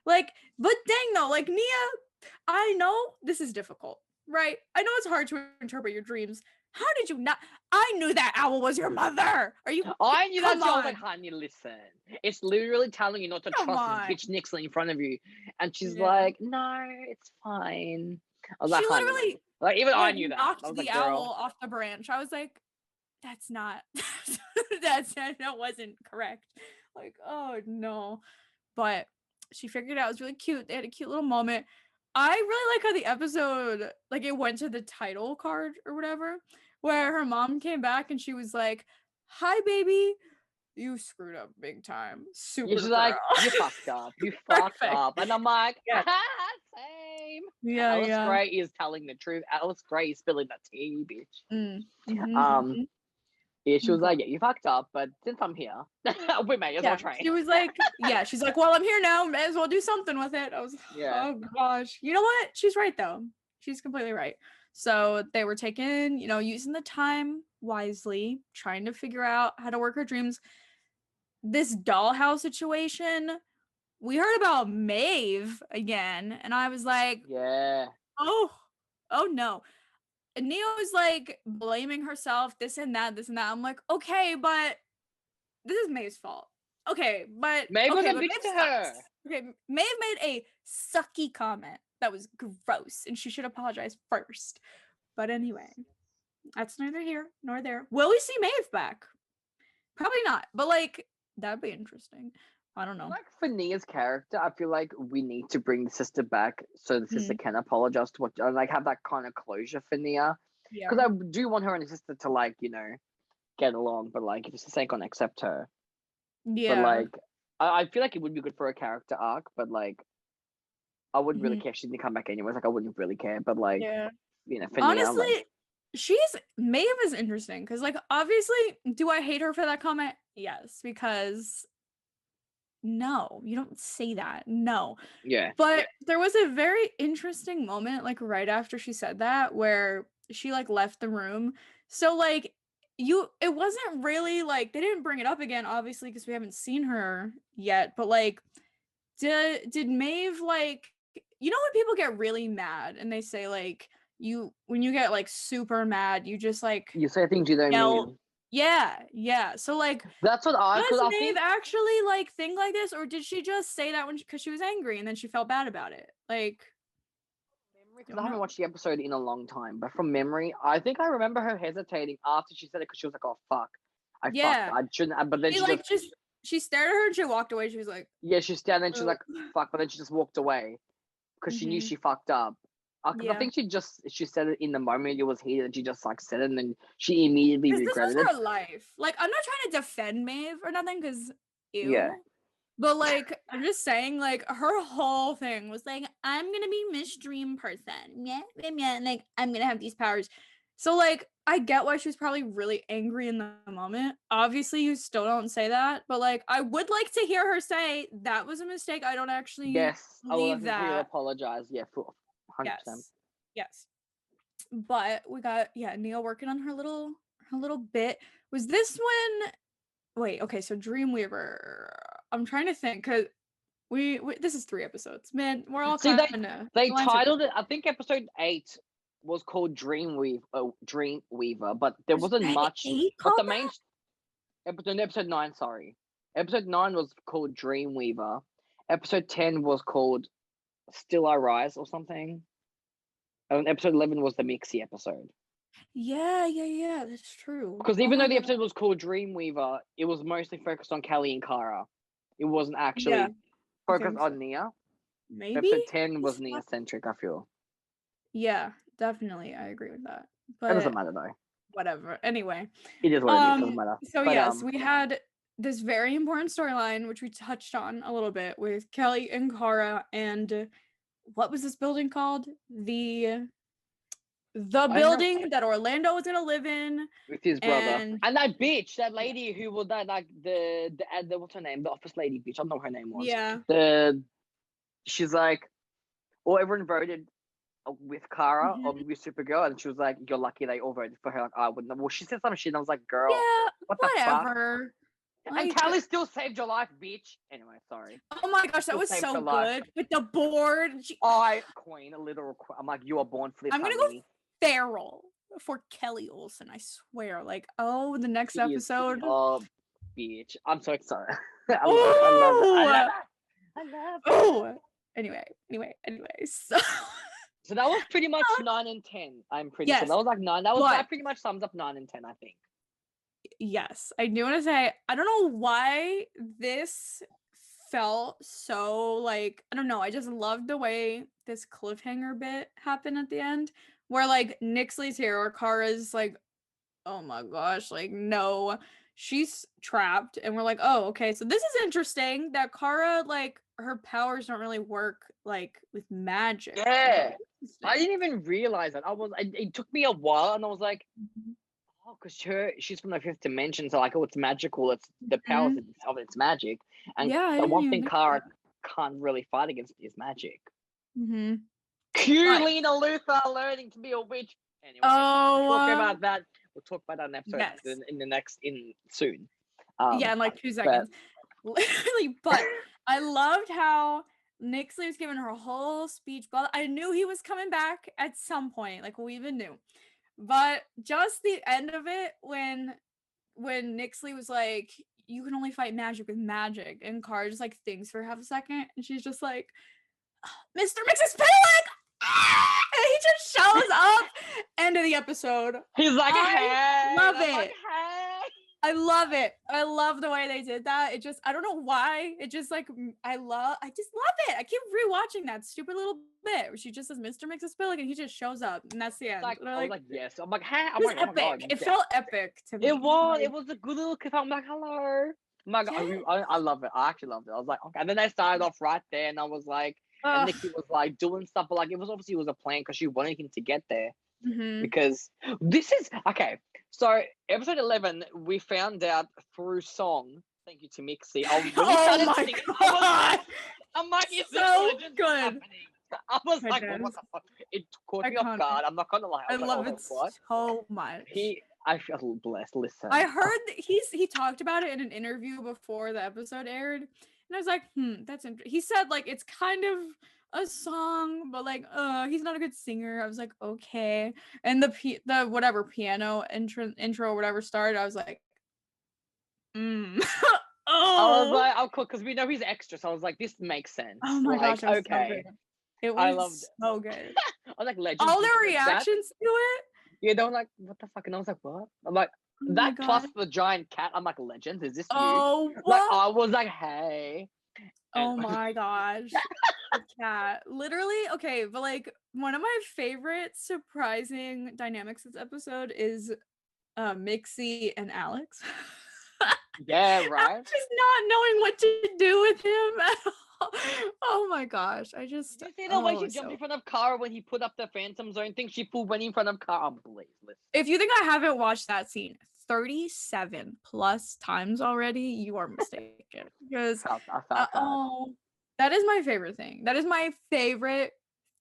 Like, but dang though, like, Nia, I know this is difficult, right? I know it's hard to interpret your dreams. How did you not? I knew that owl was your mother. Are you? I knew that. I was like, honey, listen. It's literally telling you not to trust this bitch Nixley in front of you. And she's like, no, it's fine. I was she literally, like, even I knew that. Knocked the owl off the branch. I was like, that's not, that wasn't correct. Like, oh no. But she figured it out. It was really cute. They had a cute little moment. I really like how the episode, like, it went to the title card or whatever, where her mom came back and she was like, hi, baby, you screwed up big time. Supergirl. She's like, you fucked up. You fucked up. And I'm like, same. Yeah, Alice Gray is telling the truth. Alice Gray is spilling the tea, bitch. Yeah, she was like, yeah, you fucked up, but since I'm here, we may as well try. She was like, she's like, well, I'm here now, may as well do something with it. I was like, oh gosh. You know what? She's right though. She's completely right. So they were taking, using the time wisely, trying to figure out how to work her dreams. This dollhouse situation, we heard about Maeve again, and I was like, oh no. And Nia was like blaming herself, this and that. I'm like, okay, but this is Maeve's fault. Okay, but Maeve was a bitch to her. Okay, Maeve made a sucky comment that was gross, and she should apologize first. But anyway, that's neither here nor there. Will we see Maeve back? Probably not, but like, that'd be interesting. I don't know. Like, for Nia's character, I feel like we need to bring the sister back so the sister can apologize to like, have that kind of closure for Nia. Because I do want her and her sister to, like, get along, but like, if the sister ain't gonna accept her. Yeah. But like, I feel like it would be good for a character arc, but like, I wouldn't really care if she didn't come back anyways. Like, I wouldn't really care, but like, for honestly, Nia, like, Maeve is interesting because, like, obviously, do I hate her for that comment? Yes, because no, you don't say that. No. Yeah. But there was a very interesting moment, like right after she said that, where she like left the room. So like it wasn't really like they didn't bring it up again, obviously, because we haven't seen her yet. But like, did Maeve like, you know when people get really mad and they say like when you get like super mad, you just like You say things you don't yell. mean. Yeah. So like, That's what does Maeve think actually like think like this, or did she just say that because she was angry and then she felt bad about it? Like, because I haven't watched the episode in a long time, but from memory, I think I remember her hesitating after she said it because she was like, "Oh fuck, I fucked. I shouldn't." But then she like just she stared at her and she walked away. She was like, yeah, she stared and she was like, "Fuck," but then she just walked away because she knew she fucked up. I think she said it in the moment it was heated, and she just like said it, and then she immediately regretted it. This was her life. Like, I'm not trying to defend Maeve or nothing, because ew. Yeah. But like, I'm just saying, like, her whole thing was like, I'm gonna be Miss Dream person. Yeah, and like, I'm gonna have these powers. So like, I get why she was probably really angry in the moment. Obviously, you still don't say that, but like, I would like to hear her say that was a mistake. I don't actually believe that. I will apologize. Yeah, for 100%. Yes. But we got Neil working on her little bit. Was this when? Wait, okay, so Dreamweaver. I'm trying to think because we this is 3 episodes. Man, we're all they titled it. I think episode 8 was called Dreamweaver, but there wasn't much. But the main episode 9, sorry, episode 9 was called Dreamweaver. Episode 10 was called Still I Rise or something. And episode 11 was the Mixie episode. Yeah, that's true. Because even though the episode was called Dreamweaver, it was mostly focused on Callie and Kara. It wasn't actually focused on Nia. Maybe episode 10 was Nia centric, I feel. Yeah, definitely, I agree with that. But it doesn't matter though. Whatever. Anyway, it is what it is. Doesn't matter. So yes, we had this very important storyline which we touched on a little bit with Kelly and Kara, and what was this building called? The building that Orlando was gonna live in with his brother, and that bitch, that lady who was that like the what's her name? The office lady bitch. I don't know what her name was. Yeah. She's like, everyone voted with Kara or with Supergirl, and she was like, "You're lucky they all voted for her." Like, I wouldn't. Well, she said some shit, and I was like, "Girl, what the whatever." Fuck? And Callie still saved your life, bitch. Anyway, sorry. Oh my gosh, that was so good with the board. Queen, a little. I'm like, you are born for this. I'm gonna go feral for Kelly Olsen. I swear. Like, the next episode. Oh, bitch! I'm so excited. I love it. Oh. Anyway. So that was pretty much 9 and 10. I'm pretty sure that was like 9. That pretty much sums up 9 and 10. I think. Yes, I do want to say I don't know why this felt so like, I don't know, I just loved the way this cliffhanger bit happened at the end where like Nixley's here or Kara's like, oh my gosh, like no, she's trapped, and we're like, oh okay, so this is interesting that Kara, like, her powers don't really work like with magic. I didn't even realize that. It took me a while, and I was like, because she's from the 5th dimension, so like, it's magical. It's the powers of its magic, and the one thing Kara can't really fight against is magic. Cue Lena Luthor learning to be a witch. Anyway, we'll talk about that. We'll talk about that in episode in soon. In like 2 seconds. Literally, but I loved how Nixley was giving her whole speech. But I knew he was coming back at some point. Like, we even knew. But just the end of it when Nixley was like, you can only fight magic with magic, and Kara just like thinks for half a second, and she's just like, Mr. Mxyzptlk! And he just shows up. End of the episode. He's like, I love it. Like, hey. I love it. I love the way they did that. It just, I don't know why. It just like, I just love it. I keep rewatching that stupid little bit where she just says Mr. Mxyzptlk and he just shows up, and that's the end. Like, I was like, yes. I'm like, hey. It was epic. Oh my God, it felt epic to me. It was a good little clip. I'm like, hello. Oh my God, I love it. I actually loved it. I was like, okay. And then they started off right there, and I was like, and Nikki was like doing stuff, but like it was a plan because she wanted him to get there. Because this is okay. So episode 11, we found out through Song Thank you to Mixie. When Oh started my singing, god! I'm like, is this So legend good. happening? I was It like, well, what is. the fuck? It caught me off Iconic. guard. I'm not gonna lie. I was like, love oh, it what? so much. I feel blessed. Listen, I heard that he talked about it in an interview before the episode aired, and I was like, that's interesting. He said like it's kind of a song, but like, he's not a good singer. I was like, okay. And the whatever piano intro or whatever started, I was like, I was oh, like, oh, cool, because we know he's extra, so I was like, this makes sense. oh my like, gosh, it was so okay, good. It I was loved it. so good. I was like, legend. All their reactions to it. Yeah, they were like, what the fuck? And I was like, what? I'm like, Oh my that plus God. the giant cat. I'm like, legends, is this you? Oh, Like, what? I was like, hey. Oh my gosh. The cat. Literally, okay, but like one of my favorite surprising dynamics this episode is Mixie and Alex. Yeah, right. Just not knowing what to do with him at all. Oh my gosh. I just Did you see the way she jumped in front of Kara when he put up the Phantom Zone thing? She full went in front of Kara. Please, listen. If you think I haven't watched that scene 37 plus times already, you are mistaken. Because I felt that. that is my favorite thing. That is my favorite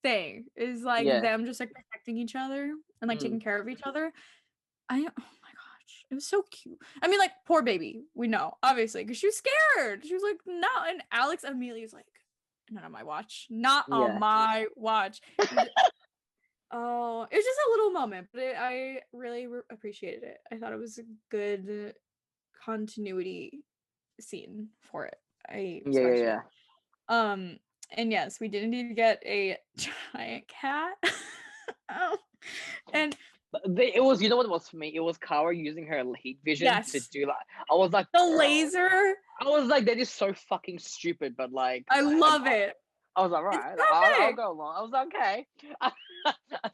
thing. Is like them just like protecting each other and like taking care of each other. Oh my gosh, it was so cute. I mean, like, poor baby, we know, obviously, because she was scared. She was like, no, and Alex immediately was like, not on my watch, not on my watch. Oh, it was just a little moment, but I really appreciated it. I thought it was a good continuity scene for it. I respect it. And yes, we did need to get a giant cat. And it was, you know what it was for me? It was Kara using her heat vision to do like. I was like, the laser. I was like, that is so fucking stupid, but like, I love it. I was like, right, I'll go along. I was like, okay.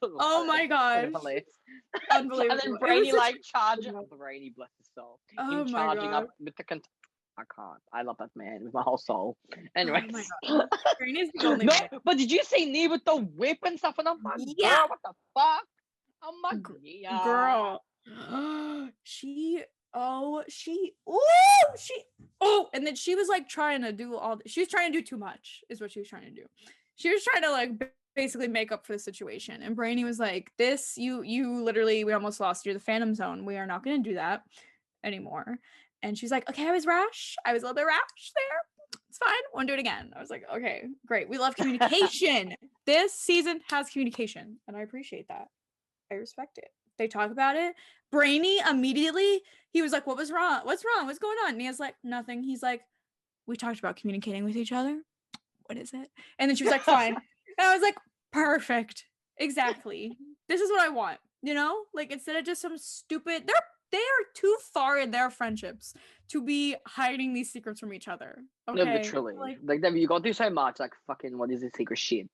Oh my gosh. Unbelievable. And then Brainy like charging. Brainy, bless his soul. Oh him my charging God. up with the I can't. I love that man with my whole soul. Anyways. Oh my God. Brainy's the only man. But did you see Nee with the whip and stuff? And I'm like, girl, what the fuck? I'm like, girl. And then she was like trying to do she was trying to do too much is what she was trying to do. She was trying to like basically make up for the situation, and Brainy was like, this, you literally, we almost lost you to the Phantom Zone, we are not going to do that anymore. And she's like, okay, I was a little bit rash there, it's fine, won't do it again. I was like, okay, great, we love communication. This season has communication, and I appreciate that. I respect it. They talk about it. Brainy immediately, he was like, what's wrong, what's going on? And he was like, nothing. He's like, we talked about communicating with each other, what is it? And then she was like, fine. And I was like, perfect, exactly, this is what I want, you know, like, instead of just some stupid, they are too far in their friendships to be hiding these secrets from each other. Okay, no, literally, like you got through so much, like, fucking, what is this secret shit?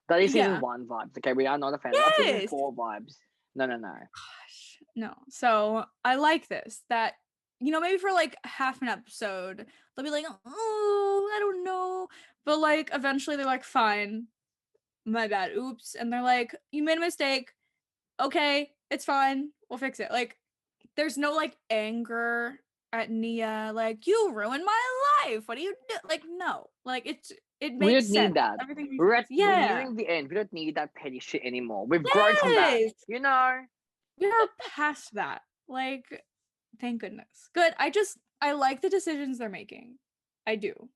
That is season 1 vibes. Okay, we are not a fan. That's season 4 vibes. No. Gosh, no. So I like this, that, you know, maybe for like half an episode they'll be like, oh, I don't know, but like eventually they're like, fine, my bad, oops, and they're like, you made a mistake, okay, it's fine, we'll fix it. Like, there's no like anger at Nia, like, you ruined my life, what do you do? Like, no, like, it makes we don't sense. need that. We're nearing the end. We don't need that petty shit anymore. We've grown from that, you know. We're past that. Like, thank goodness. Good. I like the decisions they're making. I do.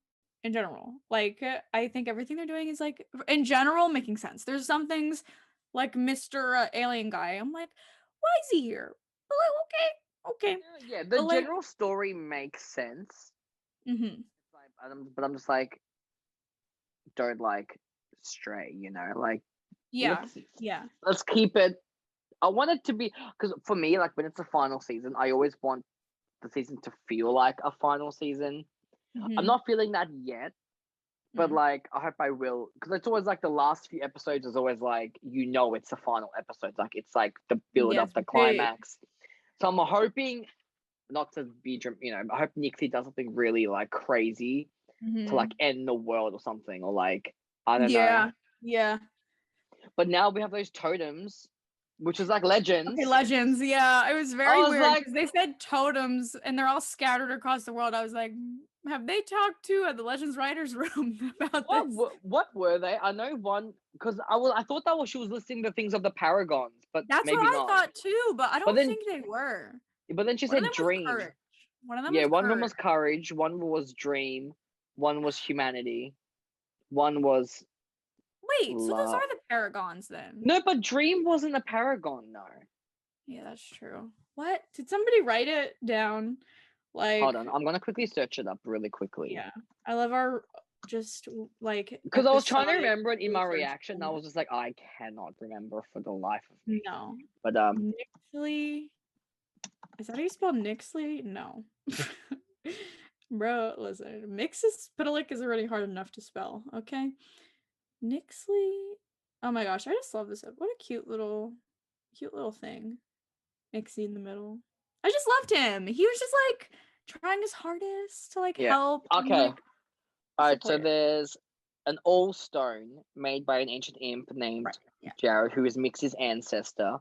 In general. Like, I think everything they're doing is, like, in general, making sense. There's some things, like Mr. Alien guy, I'm like, why is he here? But like, okay. Yeah, the general story makes sense. Mm-hmm. But I'm just like, don't like stray, you know, like, let's keep it. I want it to be, because for me, like, when it's a final season, I always want the season to feel like a final season. I'm not feeling that yet, but like, I hope I will, because it's always like the last few episodes is always like, you know, it's the final episode, like, it's like the build up, the climax. So I'm hoping, not to be, you know, I hope Nixie does something really like crazy to like end the world or something, or like, I don't know. Yeah. But now we have those totems which is like legends. Okay, legends. Yeah, it was very was weird like- because they said totems and they're all scattered across the world. I was like, have they talked to the Legends writers room about this? What were they? I know one because I thought that was she was listing the things of the paragons, but That's maybe what not. I thought too, but I don't then- think they were. But then she One of said them was dream. courage. One of them Yeah, was one of them was courage. courage, one was dream, one was humanity, one was Wait, so those love. are the paragons then? No, but dream wasn't a paragon, no. Yeah, that's true. What? Did somebody write it down? Like, Hold on, I'm gonna quickly search it up really quickly. yeah, I love our just like because I was trying to episodic remember it in my research reaction, and I format. was just like, I cannot remember for the life of me. No. But Nixley. Is that how you spell Nixley? No. Bro, listen. Mixospitalik is already hard enough to spell, okay? Nixley. Oh my gosh, I just love this. What a cute little thing. Nixie in the middle. I just loved him. He was just like trying his hardest to like help. and, Okay. like, Alright, so support. there's an all stone made by an ancient imp named Yeah. Jared, who is Mix's ancestor.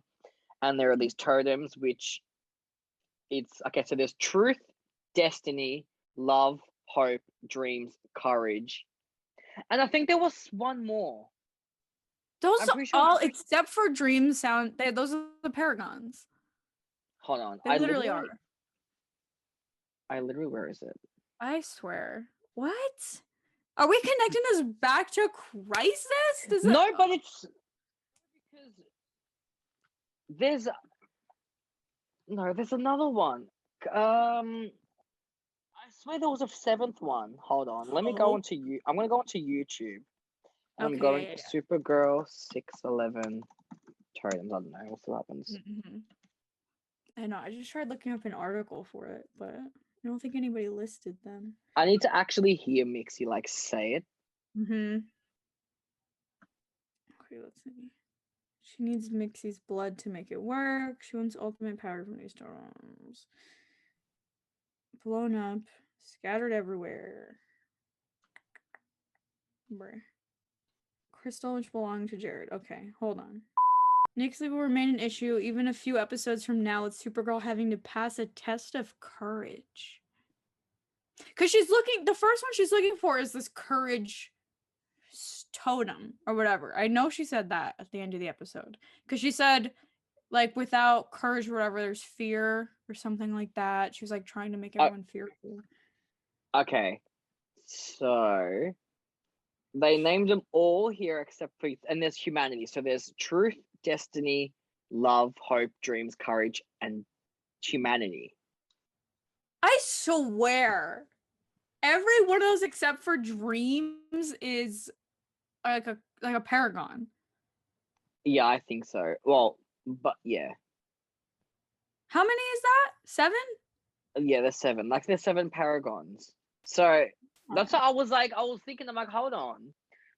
And there are these totems which it's okay, so there's truth, destiny, love, hope, dreams, courage. And I think there was one more. Those I'm are pretty sure- all except for dream sound. Those are the paragons. Hold on. They literally are. Where is it? I swear. What? Are we connecting this back to Crisis? No, but it's because there's another one. I swear there was a seventh one. Hold on. Let me go onto you. I'm gonna go onto YouTube. And I'm going Supergirl 611 totems. I don't know. We'll see what happens. Mm-hmm. I know. I just tried looking up an article for it, but I don't think anybody listed them. I need to actually hear Mixie like say it. Mm-hmm. Okay, let's see. She needs Mixie's blood to make it work. She wants ultimate power from these storms. Blown up, scattered everywhere. Bruh. Crystal, which belonged to Jared. Okay, hold on. Nixley will remain an issue even a few episodes from now, with Supergirl having to pass a test of courage. Because the first one she's looking for is this courage totem or whatever. I know she said that at the end of the episode. Because she said, like, without courage or whatever, there's fear or something like that. She was, like, trying to make everyone fearful. Okay. So they named them all here except for, and there's humanity. So there's truth, destiny, love, hope, dreams, courage, and humanity. I swear, every one of those except for dreams is like a paragon. Yeah, I think so. Well, but yeah. How many is that? 7? Yeah, there's 7. Like there's 7 paragons. So that's what I was thinking, I'm like, hold on.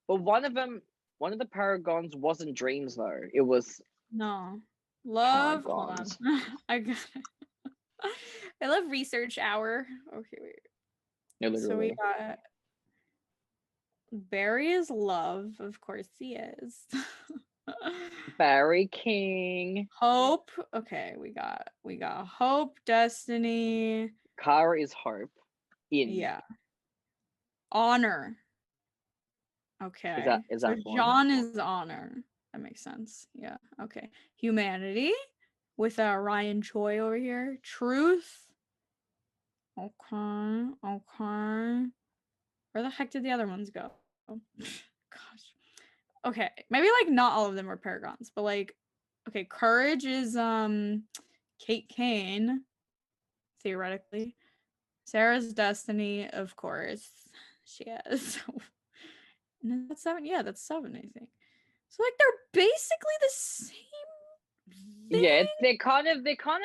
But one of the paragons wasn't dreams though. It was no love. Paragons. Hold on. I got it. I love research hour. Okay, wait. No, literally. So we got Barry is love, of course he is. Barry King. Hope. Okay, we got hope, destiny. Kara is hope. Yeah. Honor. Okay. Is that so John is honor. That makes sense. Yeah. Okay. Humanity with Ryan Choi over here. Truth. Okay. Where the heck did the other ones go? Gosh. Okay. Maybe like not all of them are paragons, but like, okay, courage is Kate Kane, theoretically. Sarah's destiny, of course. She has. And that's 7. Yeah, that's 7, I think. So like they're basically the same thing. Yeah, they're kind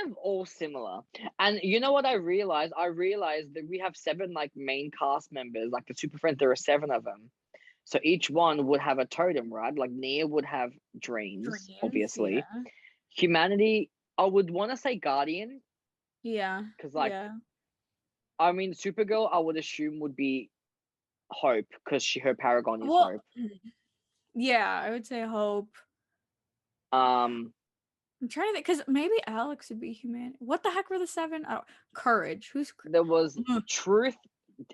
of all similar. And you know what I realized? I realized that we have 7 like main cast members, like the Super Friends, there are 7 of them. So each one would have a totem, right? Like Nia would have dreams obviously. Yeah. Humanity, I would want to say Guardian. Yeah. Because like I mean Supergirl I would assume would be hope because her paragon is hope. Yeah, I would say hope. I'm trying to think, because maybe Alex would be human. What the heck were the 7? Oh, Courage. Who's There was Truth.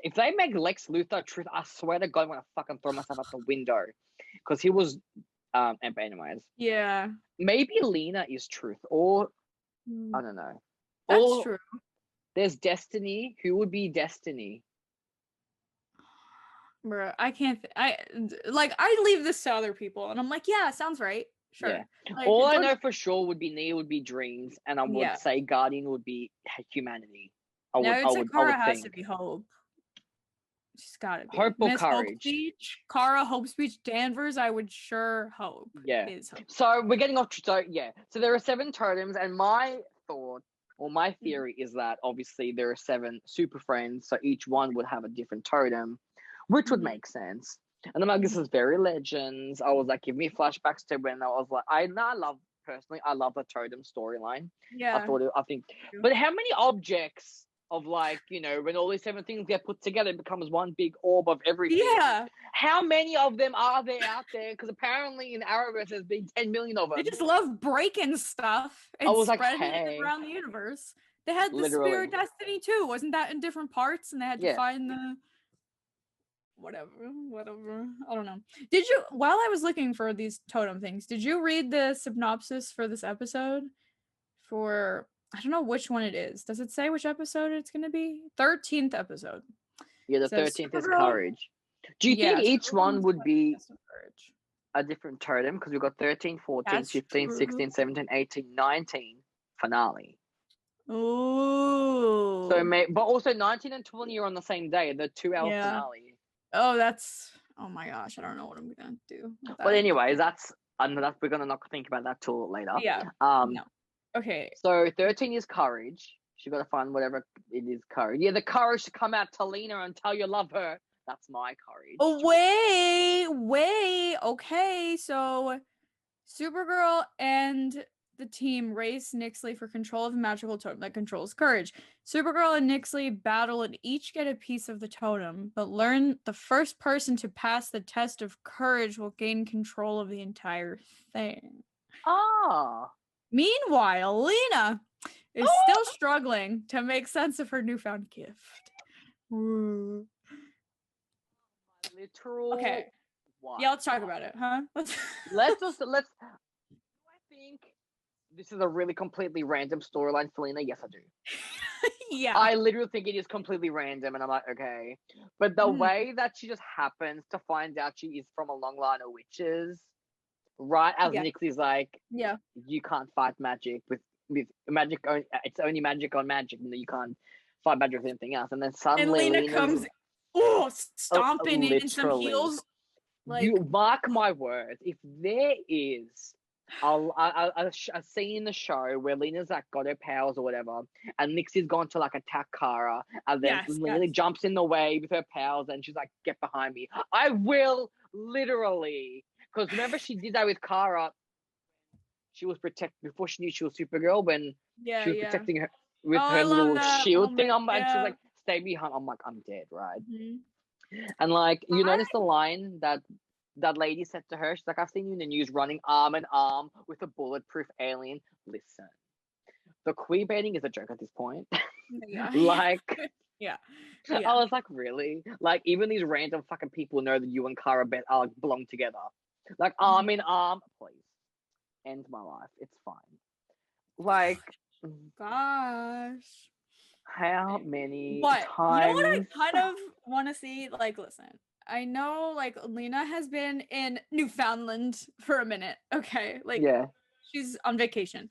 If they make Lex Luthor Truth, I swear to God, I'm gonna fucking throw myself out the window, because he was. But anyways, yeah. maybe Lena is Truth, or I don't know. That's true. There's Destiny. Who would be Destiny? Bruh, I can't. I leave this to other people, and I'm like, yeah, sounds right. Sure. Yeah. Like, All I know for sure would be Nia would be Dreams, and I would Yeah. say Guardian would be Humanity. I would say Kara has to be Hope. She's gotta be. Hope or Miss Courage. Hope Speech, Kara, Hope Speech, Danvers. I would sure hope. Yeah. Is Hope. So we're getting off. So yeah. So there are 7 totems, and my thought or my theory is that obviously there are 7 super friends, so each one would have a different totem, which would make sense. And I'm like, this is very Legends. I was like, give me flashbacks to when I was like, I love the totem storyline. Yeah. I think, but how many objects of like, you know, when all these 7 things get put together, it becomes one big orb of everything. Yeah. How many of them are there out there? Because apparently in Arrowverse there's been 10 million of them. They just love breaking stuff and spreading it around the universe. They had the Spear of Destiny too. Wasn't that in different parts? And they had to find the whatever. I don't know. Did you, while I was looking for these totem things, did you read the synopsis for this episode? For, I don't know which one it is. Does it say which episode it's going to be? 13th episode. Yeah, the 13th is Courage. Do you think each one would be a different totem? Because we've got 13, 14, 15, 16, 17, 18, 19 finale. Ooh. So, but also 19 and 20 are on the same day, the 2-hour finale. Oh, oh my gosh, I don't know what I'm gonna do. But anyways, we're gonna not think about that till later. Yeah. No. Okay. So 13 is Courage. She gotta find whatever it is, courage. Yeah, the courage to come out to Lena and tell you love her. That's my courage. Oh, wait. Okay, so Supergirl and the team race Nixley for control of a magical totem that controls courage. Supergirl and Nixley battle and each get a piece of the totem, but learn the first person to pass the test of courage will gain control of the entire thing. Ah. Meanwhile, Lena is still struggling to make sense of her newfound gift. Ooh. Literal. Okay. Yeah, let's talk about it, huh? Let's. I think this is a really completely random storyline for Lena. Yes, I do. Yeah. I literally think it is completely random, and I'm like, okay. But the way that she just happens to find out she is from a long line of witches, right as Nixie's like, you can't fight magic with magic. It's only magic on magic. You can't fight magic with anything else. And then suddenly and Lena comes, stomping in some heels. Like, you mark my words. If there is a scene in the show where Lena's like got her powers or whatever, and Nixie's gone to like attack Kara, and then Lena jumps in the way with her powers, and she's like, "Get behind me!" I will literally, because remember she did that with Kara. She was protected before she knew she was Supergirl when she was protecting her with her little shield thing. And she's like, "Stay behind." I'm like, "I'm dead, right?" Mm-hmm. And like, you notice the line that lady said to her, she's like, "I've seen you in the news running arm in arm with a bulletproof alien." Listen, the queer baiting is a joke at this point. Like, I was like, really? Like, even these random fucking people know that you and Kara belong together. Like, arm in arm, please. End my life. It's fine. Like, gosh. How many times? You know what I kind of want to see? Like, listen, I know, like, Lena has been in Newfoundland for a minute, okay? Like, she's on vacation.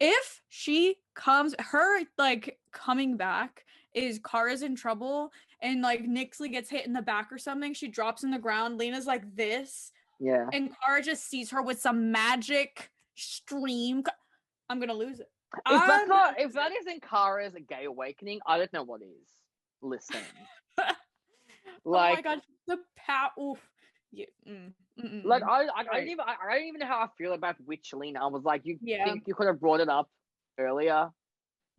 If she comes, her, like, coming back is Kara's in trouble, and, like, Nixley gets hit in the back or something, she drops on the ground, Lena's like this, and Kara just sees her with some magic stream. I'm gonna lose it. If that isn't Kara's gay awakening, I don't know what is. Listen. Like, oh my god, the power. Like, I don't even know how I feel about Witch Lena. I was like, you think you could have brought it up earlier?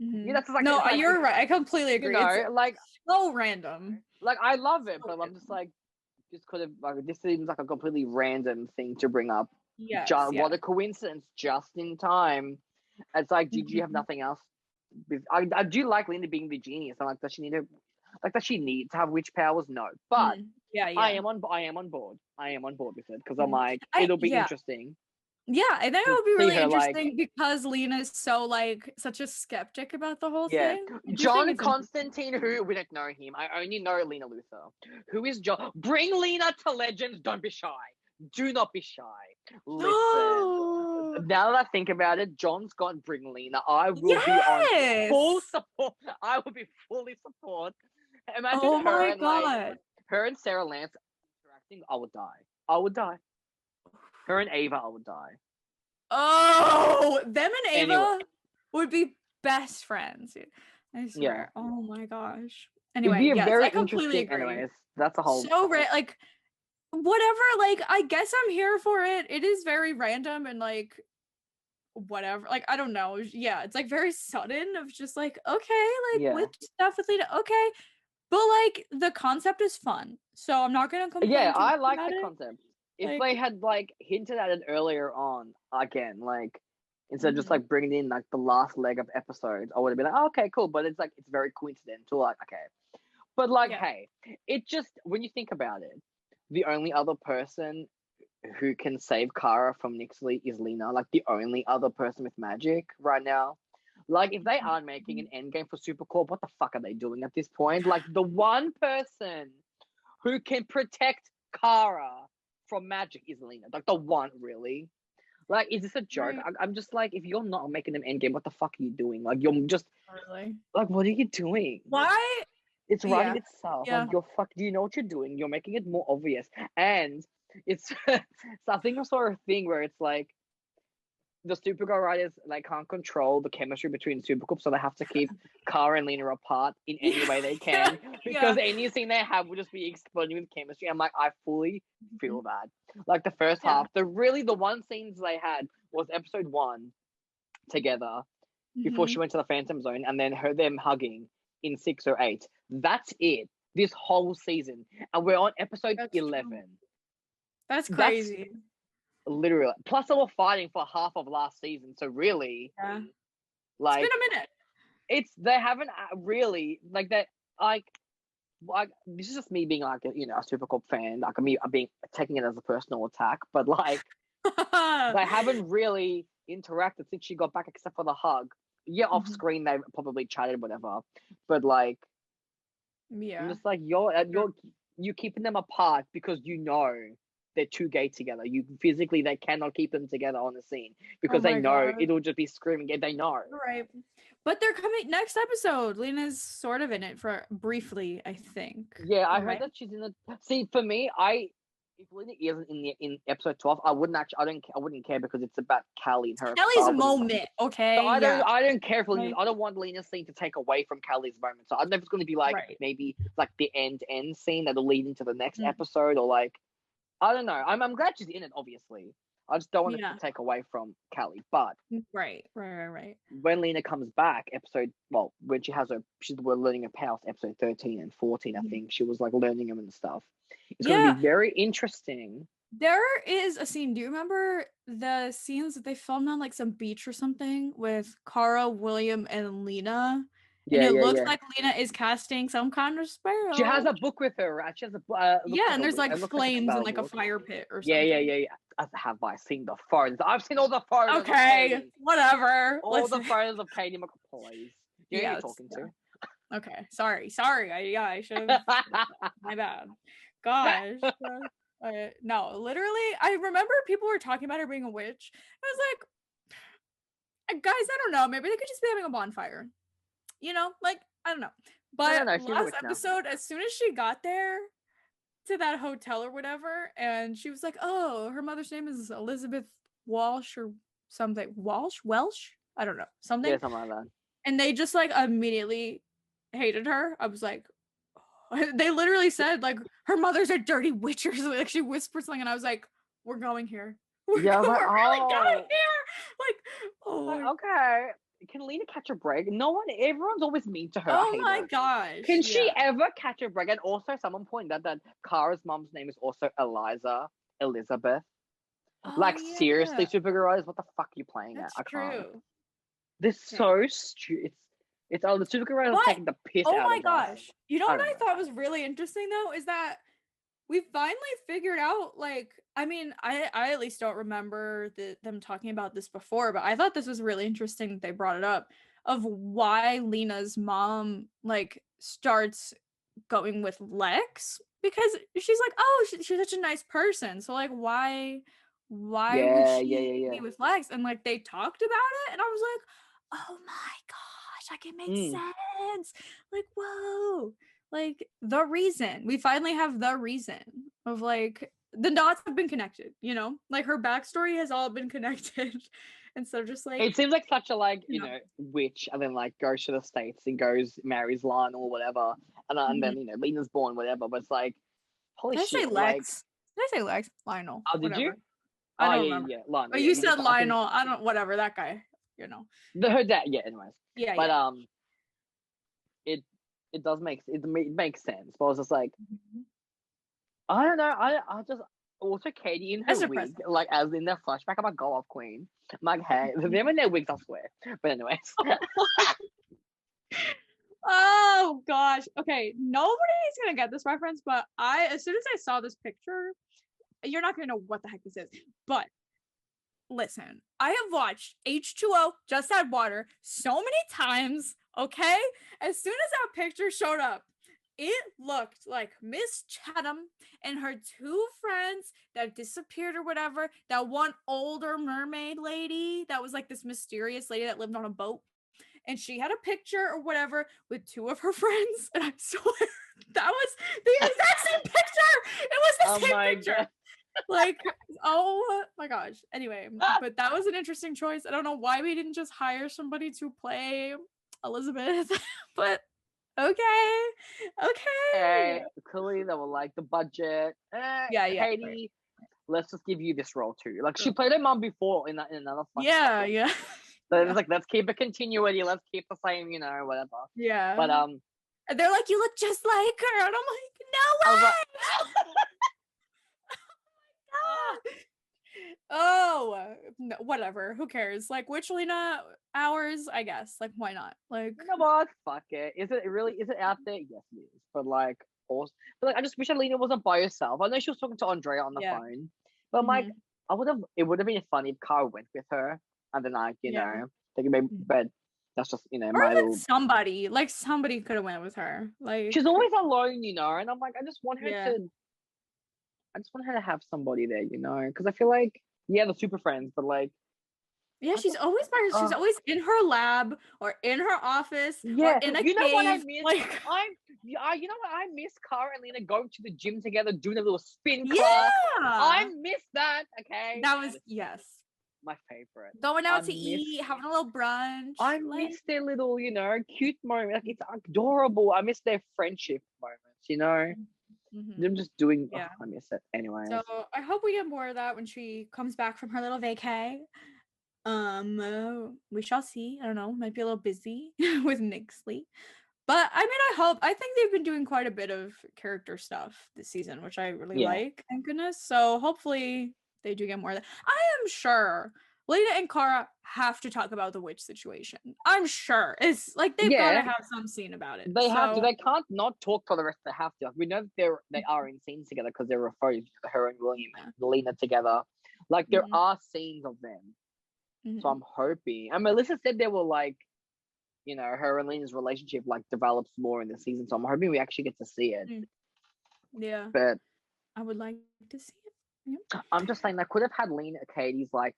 Mm-hmm. Yeah, that's like, no, you're right. I completely agree. You know, it's like, so random. Like, I love it, but I'm just like, just could have, like, this seems like a completely random thing to bring up. Yes, What a coincidence! Just in time. It's like, did you have nothing else? I do like Linda being the genius. I like that she needs to have witch powers. No, but yeah. I am on board. I am on board with it because I'm like, it'll be interesting. Yeah, I think it would be see really her, interesting because Lena's so such a skeptic about the whole thing. John Constantine, who we don't know him. I only know Lena Luthor. Who is John? Bring Lena to Legends. Don't be shy. Do not be shy. Listen. Now that I think about it, John's got Bring Lena. I will be on full support. I will be fully support. Imagine her and like her and Sarah Lance interacting. I would die. Her and Ava, I would die. Oh, them and Ava would be best friends. I swear. Yeah. Oh my gosh. Anyway, I completely agree. Anyways, that's a whole like whatever. Like, I guess I'm here for it. It is very random and like whatever. Like, I don't know. Yeah, it's like very sudden of just like, okay, like with stuff with Lena, okay. But like the concept is fun, so I'm not gonna complain. Yeah, I like the concept. If they had like hinted at it earlier on, again, like instead of just like bringing in like the last leg of episodes, I would have been like, oh, okay, cool. But it's like it's very coincidental. Like, okay, but like, hey, it just when you think about it, the only other person who can save Kara from Nixley is Lena. Like the only other person with magic right now. Like, if they aren't making an endgame for Supercorp, what the fuck are they doing at this point? Like, the one person who can protect Kara from magic is Lena. Like, the one, really. Like, is this a joke? Right. I'm just like, if you're not making them endgame, what the fuck are you doing? Like, you're just... Really? Like, what are you doing? Why? It's writing itself. Yeah. Like, do you know what you're doing? You're making it more obvious. And it's... so I think I saw a thing where it's like, the Supergirl writers like can't control the chemistry between Supercorp, so they have to keep Kara and Lena apart in any way they can because any scene they have will just be exploding with chemistry. I'm like, I fully feel that. Like the first half, the one scenes they had was episode 1 together before she went to the Phantom Zone, and then them hugging in 6 or 8. That's it. This whole season, and we're on episode 11. True. That's crazy. Literally, plus they were fighting for half of last season, so really, like, it's been a minute. They haven't really like that. Like this is just me being like a Supercorp fan. Like me being taking it as a personal attack, but like they haven't really interacted since she got back, except for the hug. Yeah, off screen they probably chatted, whatever. But like, I'm just like you're keeping them apart because they're too gay together. They cannot keep them together on the scene because they know it'll just be screaming. They know. Right. But they're coming next episode. Lena's sort of in it for briefly, I think. Yeah, I heard that she's in the. See, for me, if Lena isn't in episode 12, I wouldn't care because it's about Callie and her. Callie's moment, okay. So I don't care if Lena. I don't want Lena's scene to take away from Callie's moment. So I don't know if it's going to be like maybe like the end scene that'll lead into the next episode, or like. I don't know. I'm glad she's in it, obviously. I just don't want it to take away from Callie. But right. when Lena comes back, when we're learning her powers, episode 13 and 14, I think she was like learning them and stuff. It's going to be very interesting. There is a scene. Do you remember the scenes that they filmed on like some beach or something with Kara, William, and Lena? And it looks like Lena is casting some kind of spell. She has a book with her, right? She has a and there's like flames and like a fire pit or something. Yeah. Have I seen the photos? I've seen all the photos. Okay, whatever. All the photos of Katie McCoy. Who are you talking to? Okay, sorry. I should have. My bad. Gosh. No, literally, I remember people were talking about her being a witch. I was like, guys, I don't know. Maybe they could just be having a bonfire. Like, I don't know. But last episode, as soon as she got there to that hotel or whatever, and she was like, oh, her mother's name is Elizabeth Walsh or something. Welsh? I don't know. Something. Yeah, something like that. And they just like immediately hated her. I was like, they literally said like, her mother's a dirty witch or something. Like she whispered something and I was like, we're going here. We're really going here. Like, okay. Can Lena catch a break? Everyone's always mean to her. Oh my gosh. Can she ever catch a break? And also someone pointed out that Kara's mom's name is also Elizabeth. Like, seriously, Supergirl, what the fuck are you playing That's at? I can't. true. This is so stupid. It's the Supergirl is taking the piss out of us. Oh my gosh. You know what I thought was really interesting though is that we finally figured out, like, I mean, I at least don't remember them talking about this before, but I thought this was really interesting that they brought it up, of why Lena's mom, like, starts going with Lex, because she's like, oh, she's such a nice person, so, like, why would she be with Lex? And, like, they talked about it, and I was like, oh my gosh, like, it makes sense. Like, whoa. Like, the reason. We finally have the reason of, like, the dots have been connected, you know? Like, her backstory has all been connected. Instead of just, like... It seems like such a, like, you know, witch, and then, like, goes to the States and marries Lionel or whatever. And then, you know, Lena's born, whatever. But it's like, holy shit. Did I say Lex? Did I say Lex? Lionel. Oh, did whatever. you? I don't remember. Yeah, Lionel. But you said Lionel. I don't... Whatever, that guy, you know. Her dad, anyways. Yeah, but, it does make sense. But I was just like, I don't know. I just also Katie in her wig, like as in their flashback. I'm like, go off, Queen. I'm like, hey, them in their wigs, I swear. But anyways. Oh gosh. Okay, nobody's gonna get this reference, but as soon as I saw this picture, you're not gonna know what the heck this is. But listen, I have watched H2O, Just Add Water, so many times. Okay, as soon as that picture showed up, it looked like Miss Chatham and her two friends that disappeared or whatever. That one older mermaid lady that was like this mysterious lady that lived on a boat, and she had a picture or whatever with two of her friends. And I swear that was the exact same picture. It was the same picture. God. Like, oh my gosh. Anyway, but that was an interesting choice. I don't know why we didn't just hire somebody to play Elizabeth, but okay. Clearly they were like, the budget. Katie, right. Let's just give you this role too. Like, she played her mom before in another fun yeah. So it's like, let's keep a continuity, let's keep the same, you know, whatever. Yeah. But and they're like, you look just like her, and I'm like, no way. Oh, no, whatever. Who cares? Like, which Lena hours? I guess. Like, why not? Like, you know what? Fuck it. Is it out there? Yes, it is. But like, also, I just wish Lena wasn't by herself. I know she was talking to Andrea on the phone, but I'm like, it would have been funny if Kara went with her, and then like, you know, they could maybe, but that's just, you know, or somebody could have went with her. Like, she's always alone, you know, and I'm like, I just want her to have somebody there, you know, because I feel like, the super friends, but like, she's always by her. She's always in her lab or in her office. Or in a cave. Know what I miss? Like, you know what I miss? Kara and Lena going to the gym together, doing a little spin class. I miss that. Okay, that was my favorite. Going out to eat, having a little brunch. I miss their little, you know, cute moment. Like, it's adorable. I miss their friendship moments, you know. Them just doing. I miss it anyway. So I hope we get more of that when she comes back from her little vacay. We shall see. I don't know. Might be a little busy with Nixley, but I mean, I think they've been doing quite a bit of character stuff this season, which I really like. Thank goodness. So hopefully they do get more of that. I am sure Lena and Kara have to talk about the witch situation. I'm sure it's like they've got to have some scene about it. They have to. They can't not talk for the rest. They have to. We know that they are in scenes together because they're referring to her and William and Lena together. Like, there are scenes of them. So I'm hoping. And Melissa said they were like, you know, her and Lena's relationship like develops more in the season. So I'm hoping we actually get to see it. Yeah. But I would like to see it. Yeah. I'm just saying, they could have had Katie's like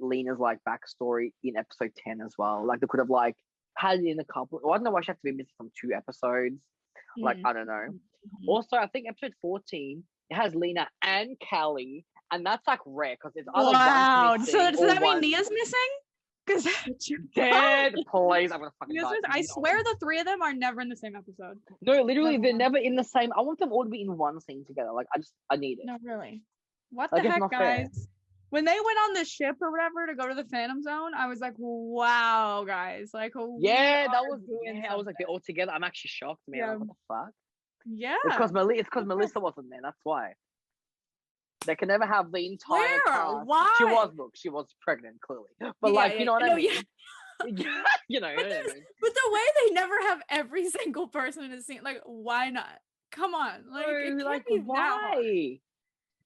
Lena's like backstory in episode 10 as well. Like, they could have like had it in a couple. I don't know why she had to be missing from 2 episodes. Like, I don't know. Also, I think episode 14 it has Lena and Callie, and that's like rare because it's either one missing. So does that mean Nia's missing? Because dead. Please, I'm gonna fucking die. I swear the 3 of them are never in the same episode. No, literally, they're never in the same. I want them all to be in one scene together. Like, I need it. No, really. What the heck, guys? Fair. When they went on the ship or whatever to go to the Phantom Zone, I was like, wow, guys. Like, that was I was like, they're all together. I'm actually shocked, man. Like, what the fuck? Yeah. It's because Melissa wasn't there. That's why. They can never have the entire Where? cast. Why? She was pregnant, clearly. But you know what I mean? You know what I mean? But the way they never have every single person in a scene, like, why not? Come on. Like, it can't be that hard. Why?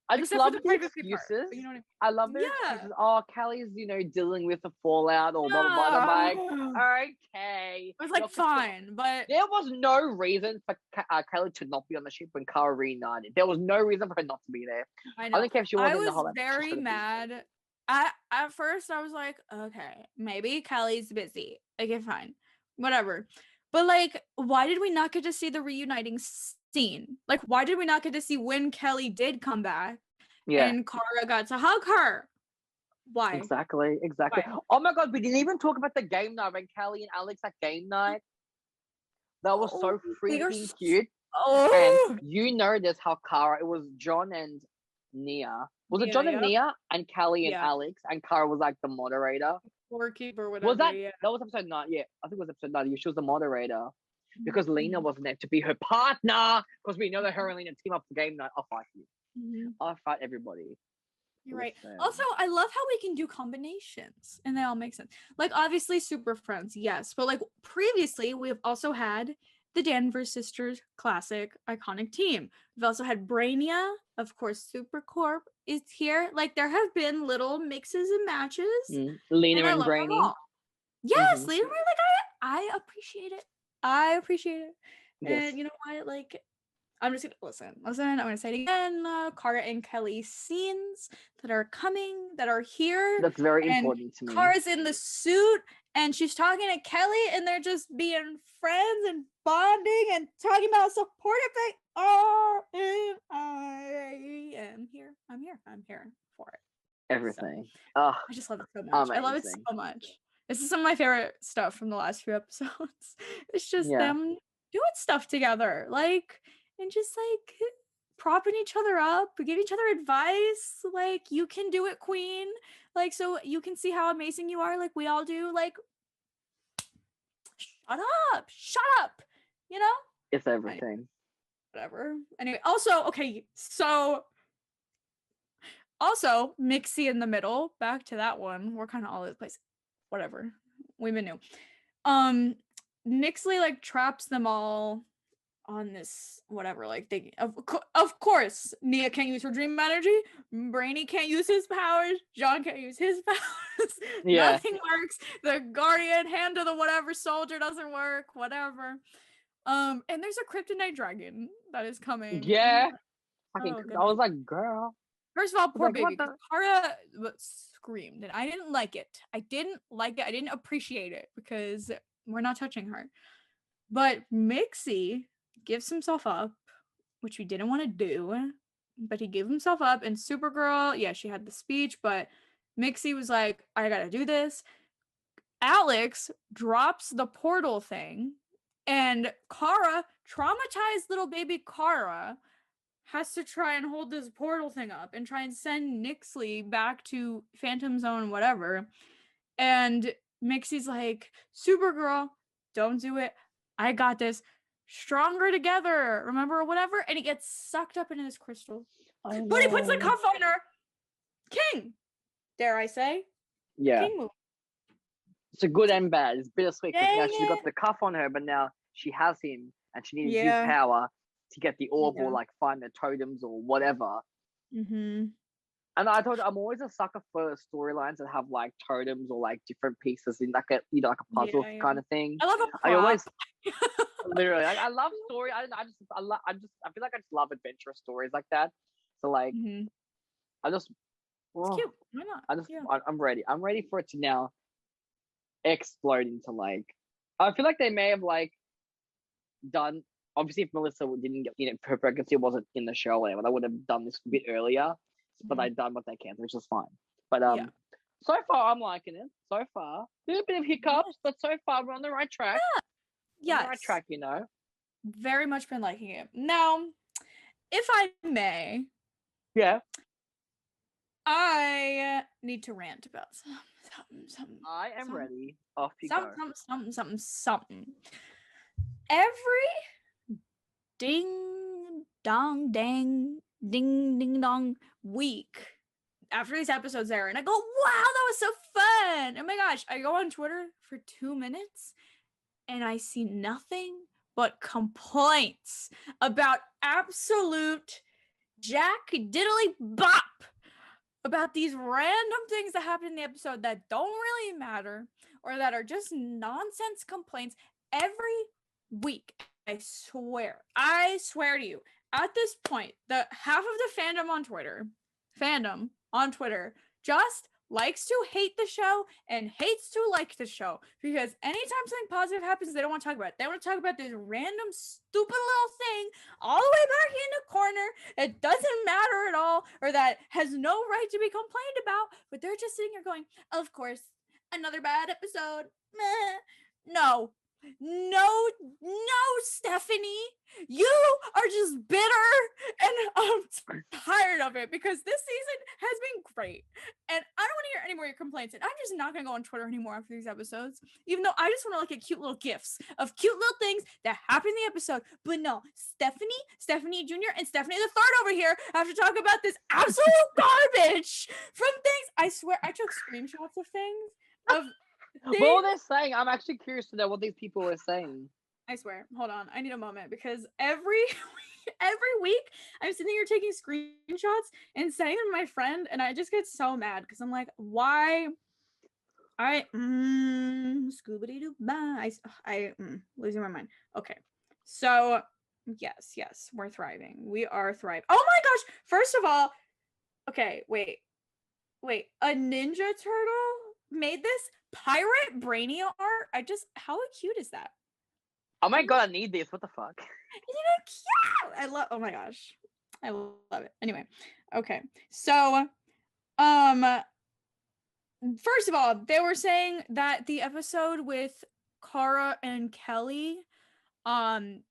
I just Except love for the the pregnancy part, excuses. but you know what I mean? I love the Yeah. excuses. Oh, Kelly's, dealing with the fallout or blah, blah, blah. I'm like, okay. It was like, fine, but there was no reason for Kelly to not be on the ship when Kara reunited. There was no reason for her not to be there. I know. I don't care if she wasn't I in the whole was very mad. At first I was like, okay, maybe Kelly's busy. Okay, fine. Whatever. But like, why did we not get to see the reuniting scene? Like, why did we not get to see when Kelly did come back and Kara got to hug her? Why? Exactly. Why? Oh my god, we didn't even talk about the game night when Kelly and Alex at game night. That was so freaking cute. And there's how Kara, it was John and Nia. Was it John and Nia and Kelly and Alex, and Kara was like the moderator? Scorekeeper, whatever. Was that was episode 9? Yeah, I think it was episode 9. She was the moderator because Lena wasn't there to be her partner, because we know that her and Lena team up for game night. I'll fight you. I'll fight everybody. You're right. Also, I love how we can do combinations and they all make sense. Like, obviously, Super Friends, yes. But like previously, we've also had the Danvers Sisters classic iconic team. We've also had Brainia, of course, Supercorp is here. Like, there have been little mixes and matches. Lena and Brainy. Yes, Lena and Brainy. Like, I appreciate it. I appreciate it. Yes. And you know what? Like, I'm just gonna listen. I'm gonna say it again. Kara and Kelly scenes that are coming, that are here. That's very important to me. Kara's in the suit and she's talking to Kelly, and they're just being friends and bonding and talking about supportive they are. And I am here. I'm here for it. Everything. So, I just love it so much. Amazing. I love it so much. This is some of my favorite stuff from the last few episodes. It's just them doing stuff together. Like, and just like propping each other up, give each other advice. Like, you can do it, queen. Like, so you can see how amazing you are. Like, we all do. Like, shut up. You know? It's everything. Whatever. Anyway, also, okay, so also Mixie in the middle. Back to that one. We're kind of all over the place. Whatever. We've been new. Nixley like traps them all on this whatever, like they of course Nia can't use her dream energy, Brainy can't use his powers, John can't use his powers. Nothing works. The guardian hand to the whatever soldier doesn't work, whatever. And there's a kryptonite dragon that is coming. I was like, girl, first of all, poor baby, Kara screamed and I didn't like it. I didn't appreciate it because we're not touching her. But Mixie gives himself up, which we didn't want to do, but he gave himself up. And Supergirl, she had the speech, but Mixie was like, I gotta do this. Alex drops the portal thing, and Kara, traumatized little baby Kara, has to try and hold this portal thing up and try and send Nixley back to Phantom Zone, whatever. And Mixie's like, Supergirl, don't do it. I got this. Stronger together, remember, or whatever. And he gets sucked up into this crystal. But he puts the cuff on her. King, dare I say? Yeah. King move. It's a good and bad. It's bittersweet because now she's got the cuff on her, but now she has him and she needs his power to get the orb or like find the totems or whatever. And I told you, I'm always a sucker for storylines that have like totems or like different pieces in like a like a puzzle kind of thing. I love a prop. I always literally I love story. I feel like I just love adventurous stories like that. So like I just it's cute. Why not? I'm ready. I'm ready for it to now explode into like, I feel like they may have like done, obviously if Melissa didn't get, her pregnancy wasn't in the show or whatever, they would have done this a bit earlier, but they've done what they can, which is fine. But so far I'm liking it. So far, there's a bit of hiccups, but so far we're on the right track. Yeah. On the right track, Very much been liking it. Now, if I may, I need to rant about something. I am ready. Off you go. Something. Every ding dong dang ding ding dong week after these episodes air, and I go, wow, that was so fun. Oh my gosh. I go on Twitter for 2 minutes and I see nothing but complaints about absolute jack diddly bop about these random things that happen in the episode that don't really matter or that are just nonsense complaints every week. I swear to you, at this point, the half of the fandom on Twitter just likes to hate the show and hates to like the show, because anytime something positive happens, they don't want to talk about it. They want to talk about this random stupid little thing all the way back in the corner that doesn't matter at all, or that has no right to be complained about, but they're just sitting here going, of course, another bad episode. Meh. No, Stephanie, you are just bitter, and I'm tired of it, because this season has been great, and I don't want to hear any more of your complaints, and I'm just not going to go on Twitter anymore after these episodes, even though I just want to look at cute little gifs of cute little things that happen in the episode. But no, Stephanie Jr. and Stephanie the Third over here have to talk about this absolute garbage from things. I swear, I took screenshots of things of what were they saying? I'm actually curious to know what these people were saying. I swear. Hold on. I need a moment, because every week I'm sitting here taking screenshots and sending them to my friend, and I just get so mad because I'm like, why? Scoobity doo bye. Losing my mind. Okay. So yes, we're thriving. We are thriving. Oh my gosh. First of all, okay, wait. A Ninja Turtle made this pirate brainy art. How cute is that? Oh my god, I need this. What the fuck? Isn't it cute? Oh my gosh. I love it. Anyway, okay. So, first of all, they were saying that the episode with Kara and Kelly, doing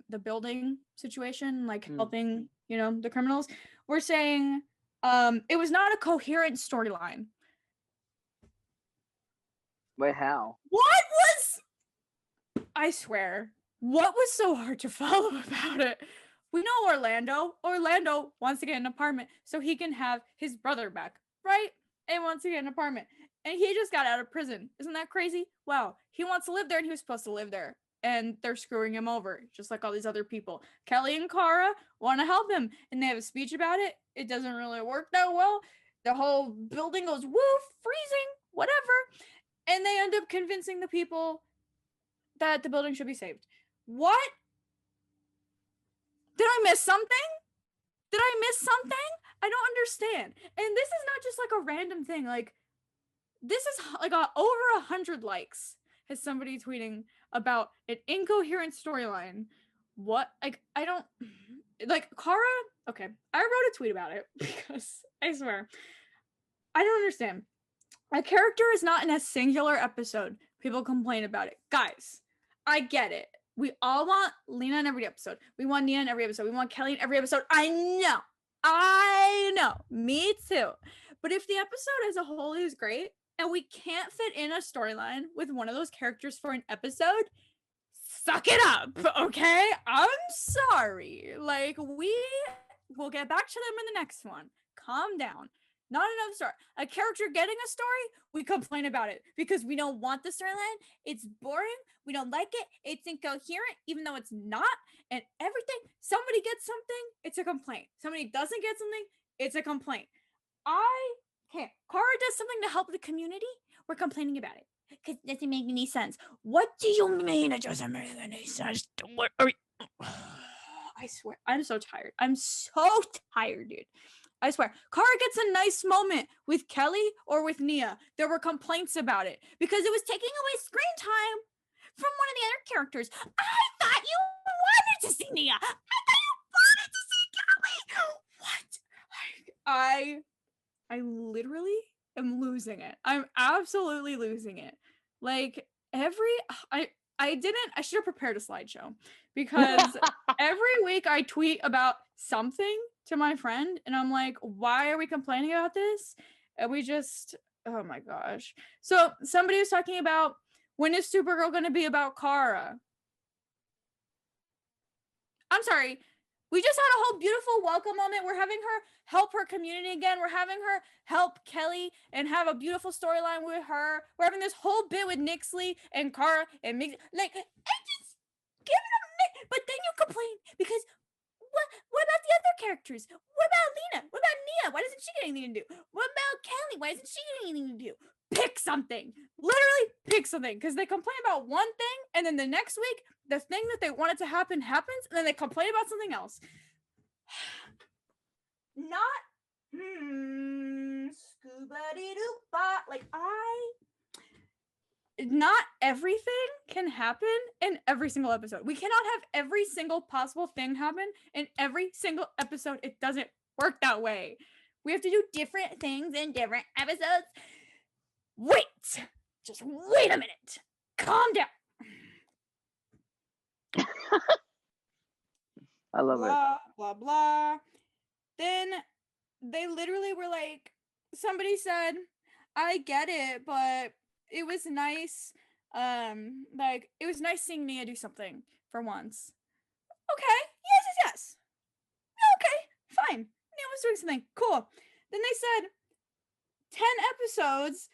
the building situation, like helping, the criminals, were saying, it was not a coherent storyline. Wait, how? I swear, what was so hard to follow about it? We know Orlando wants to get an apartment so he can have his brother back, right? And wants to get an apartment. And he just got out of prison. Isn't that crazy? Wow. He wants to live there, and he was supposed to live there. And they're screwing him over, just like all these other people. Kelly and Kara want to help him, and they have a speech about it. It doesn't really work that well. The whole building goes, woo, freezing, whatever. And they end up convincing the people that the building should be saved. What? Did I miss something? I don't understand. And this is not just like a random thing. Like, this is like over 100 likes has somebody tweeting about an incoherent storyline. What? Like, I don't... Like, Kara... Okay, I wrote a tweet about it because I swear, I don't understand. A character is not in a singular episode. People complain about it. Guys, I get it. We all want Lena in every episode. We want Nia in every episode. We want Kelly in every episode. I know. Me too. But if the episode as a whole is great and we can't fit in a storyline with one of those characters for an episode, suck it up, okay? I'm sorry. Like, we will get back to them in the next one. Calm down. Not enough story. A character getting a story, we complain about it because we don't want the storyline. It's boring. We don't like it. It's incoherent, even though it's not. And everything, somebody gets something, it's a complaint. Somebody doesn't get something, it's a complaint. I can't. Kara does something to help the community, we're complaining about it because it doesn't make any sense. What do you mean it doesn't make any sense? What are you... I swear, I'm so tired. I'm so tired, dude. I swear, Kara gets a nice moment with Kelly or with Nia. There were complaints about it because it was taking away screen time from one of the other characters. I thought you wanted to see Nia. I thought you wanted to see Kelly. What? I literally am losing it. I'm absolutely losing it. Like, I should have prepared a slideshow because every week I tweet about something to my friend and I'm like, why are we complaining about this? And we just, oh my gosh. So somebody was talking about, when is Supergirl going to be about Kara? I'm sorry. We just had a whole beautiful welcome moment. We're having her help her community again. We're having her help Kelly and have a beautiful storyline with her. We're having this whole bit with Nixley and Kara and Mix. Like, I just give it a minute. But then you complain because what about the other characters? What about Lena? What about Nia? Why doesn't she get anything to do? What about Kelly? Why isn't she getting anything to do? Pick something. Literally pick something. Because they complain about one thing, and then the next week, the thing that they wanted to happen happens, and then they complain about something else. Not scuba-dee-doo-ba. Like, not everything can happen in every single episode. We cannot have every single possible thing happen in every single episode. It doesn't work that way. We have to do different things in different episodes. Wait! Just wait a minute. Calm down. I love blah, it. Blah, blah. Then they literally were like, somebody said, I get it, but it was nice. Like, it was nice seeing Nia do something for once. Okay. Yes. Okay, fine. Nia was doing something. Cool. Then they said, 10 episodes,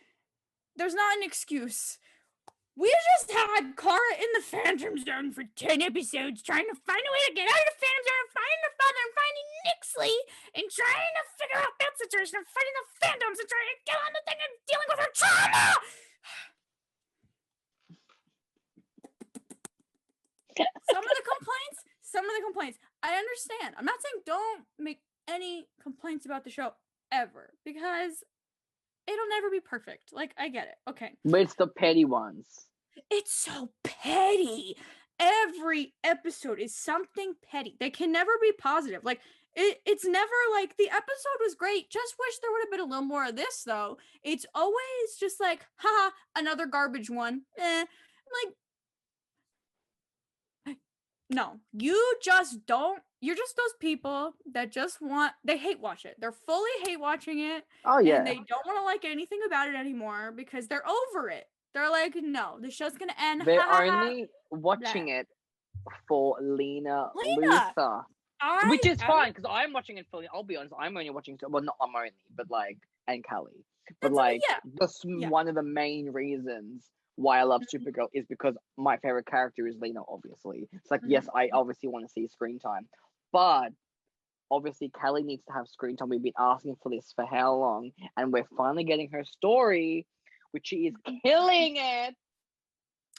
there's not an excuse. We just had Kara in the Phantom Zone for 10 episodes trying to find a way to get out of the Phantom Zone and finding her father and finding Nixley and trying to figure out that situation and fighting the Phantoms and trying to get on the thing and dealing with her trauma! Some of the complaints, I understand. I'm not saying don't make any complaints about the show ever, because it'll never be perfect. Like, I get it. Okay. But it's the petty ones. It's so petty. Every episode is something petty. They can never be positive. Like, it's never like, the episode was great. Just wish there would have been a little more of this, though. It's always just like, haha, another garbage one. Like, no, you're just those people that just they hate watch it. They're fully hate watching it. Oh, yeah. And they don't want to like anything about it anymore because they're over it. They're like, no, the show's going to end. They're only watching it for Lena Luthor. Which is fine, because I'm watching it for, I'll be honest, I'm only watching, well, not I'm only, but like, and Kelly. But like, one of the main reasons why I love Supergirl is because my favorite character is Lena, obviously. It's like, yes, I obviously want to see screen time. But obviously, Kelly needs to have screen time. We've been asking for this for how long? And we're finally getting her story, which she is killing it.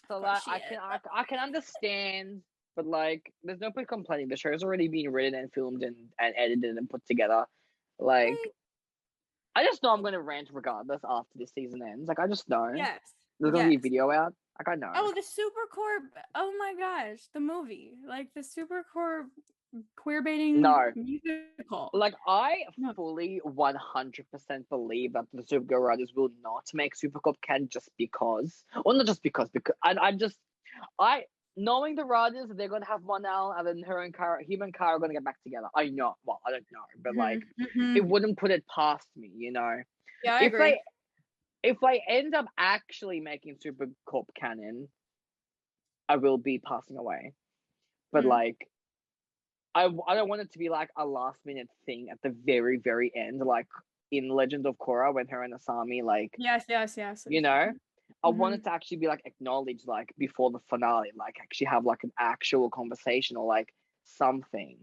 So like, I can understand, but like, there's no point complaining. The show's already been written and filmed and edited and put together. Like, I just know I'm going to rant regardless after this season ends. Like, I just know. Yes. There's going to be a video out. Like, I know. Oh, the Supercore. Oh my gosh. The movie. Like, the Supercore queer baiting musical. Like, I fully 100% believe that the Supergirl writers will not make Supercorp canon just because. Well, not just because I knowing the writers, they're going to have Monel and then her and Kara, him and Kara are going to get back together. I know. Well, I don't know. But, like, it wouldn't put it past me, you know? Yeah, I agree. If I end up actually making Supercorp canon, I will be passing away. But, like, I don't want it to be, like, a last-minute thing at the very, very end, like, in Legend of Korra, when her and Asami, like... Yes. You know? I want it to actually be, like, acknowledged, like, before the finale, like, actually have, like, an actual conversation or, like, something.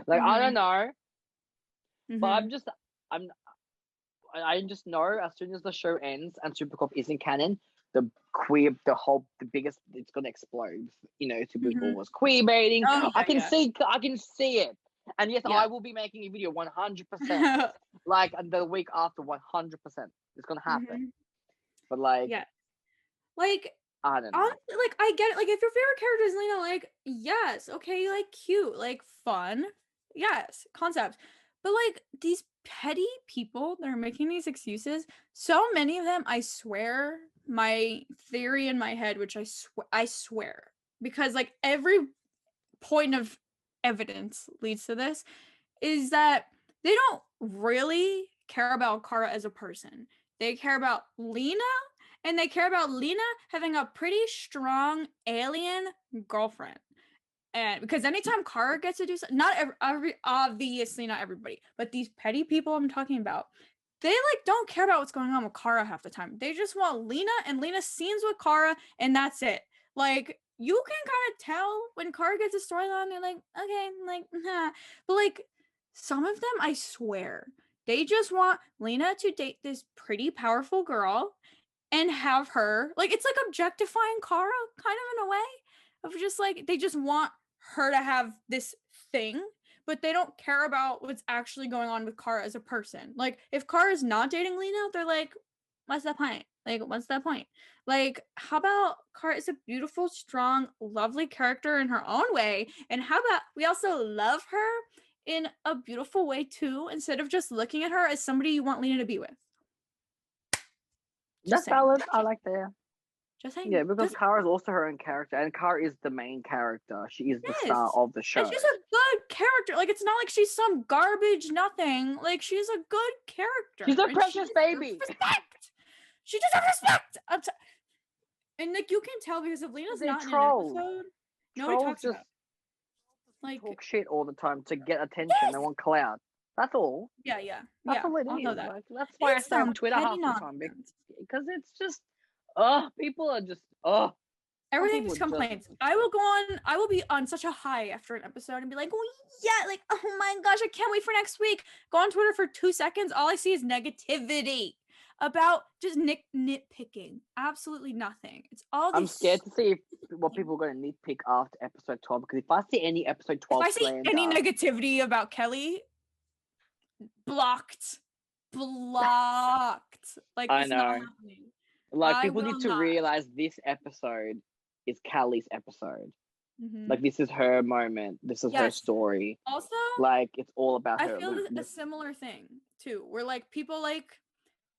Like, I don't know. But I just know as soon as the show ends and Supercorp isn't canon, the biggest, it's gonna explode. You know, Supergirl was queer baiting. I can see it. And yes, I will be making a video 100%. Like the week after, 100%. It's gonna happen. But like, like, I don't know. Honestly, like, I get it. Like, if your favorite character is Lena, like, yes, okay, like, cute, like, fun, yes, concept. But like, these petty people that are making these excuses, so many of them, I swear, my theory in my head, which I swear, because like every point of evidence leads to this, is that they don't really care about Kara as a person. They care about Lena, and they care about Lena having a pretty strong alien girlfriend. And because anytime Kara gets to do something, obviously not everybody, but these petty people I'm talking about, they like don't care about what's going on with Kara half the time. They just want Lena and Lena scenes with Kara, and that's it. Like you can kind of tell when Kara gets a storyline, they're like, okay, like, nah. But like some of them, I swear, they just want Lena to date this pretty powerful girl and have her like it's like objectifying Kara kind of in a way of just like they just want her to have this thing, but they don't care about what's actually going on with Kara as a person. Like if Kara's not dating Lena, they're like, what's the point? Like what's the point? Like how about Kara is a beautiful, strong, lovely character in her own way, and how about we also love her in a beautiful way too, instead of just looking at her as somebody you want Lena to be with. That's valid. I like that. Just saying. Yeah, because Kara is also her own character, and Kara is the main character. She is the star of the show. And she's a good character. Like it's not like she's some garbage nothing. Like she's a good character. She's a precious baby. Respect. She deserves respect. And like you can tell because if Lena's not trolls. In an episode, nobody talks about. Like talk shit all the time to get attention. They want clout. That's all. Yeah. That's all it is. Know that. Like, that's why I stay on Twitter half the time because it's just people are just everything just complains. I will be on such a high after an episode and be like, oh yeah, like oh my gosh, I can't wait for next week. Go on Twitter for 2 seconds. All I see is negativity about just nitpicking. Absolutely nothing. It's all I'm scared to see what people are going to nitpick after episode 12 because if I see any episode 12 if I see any negativity about Kelly, blocked. Like I know. Not happening. Like people need to realize this episode is Callie's episode. Mm-hmm. Like this is her moment. This is her story. Also, like it's all about her. I feel a similar thing too, where like people like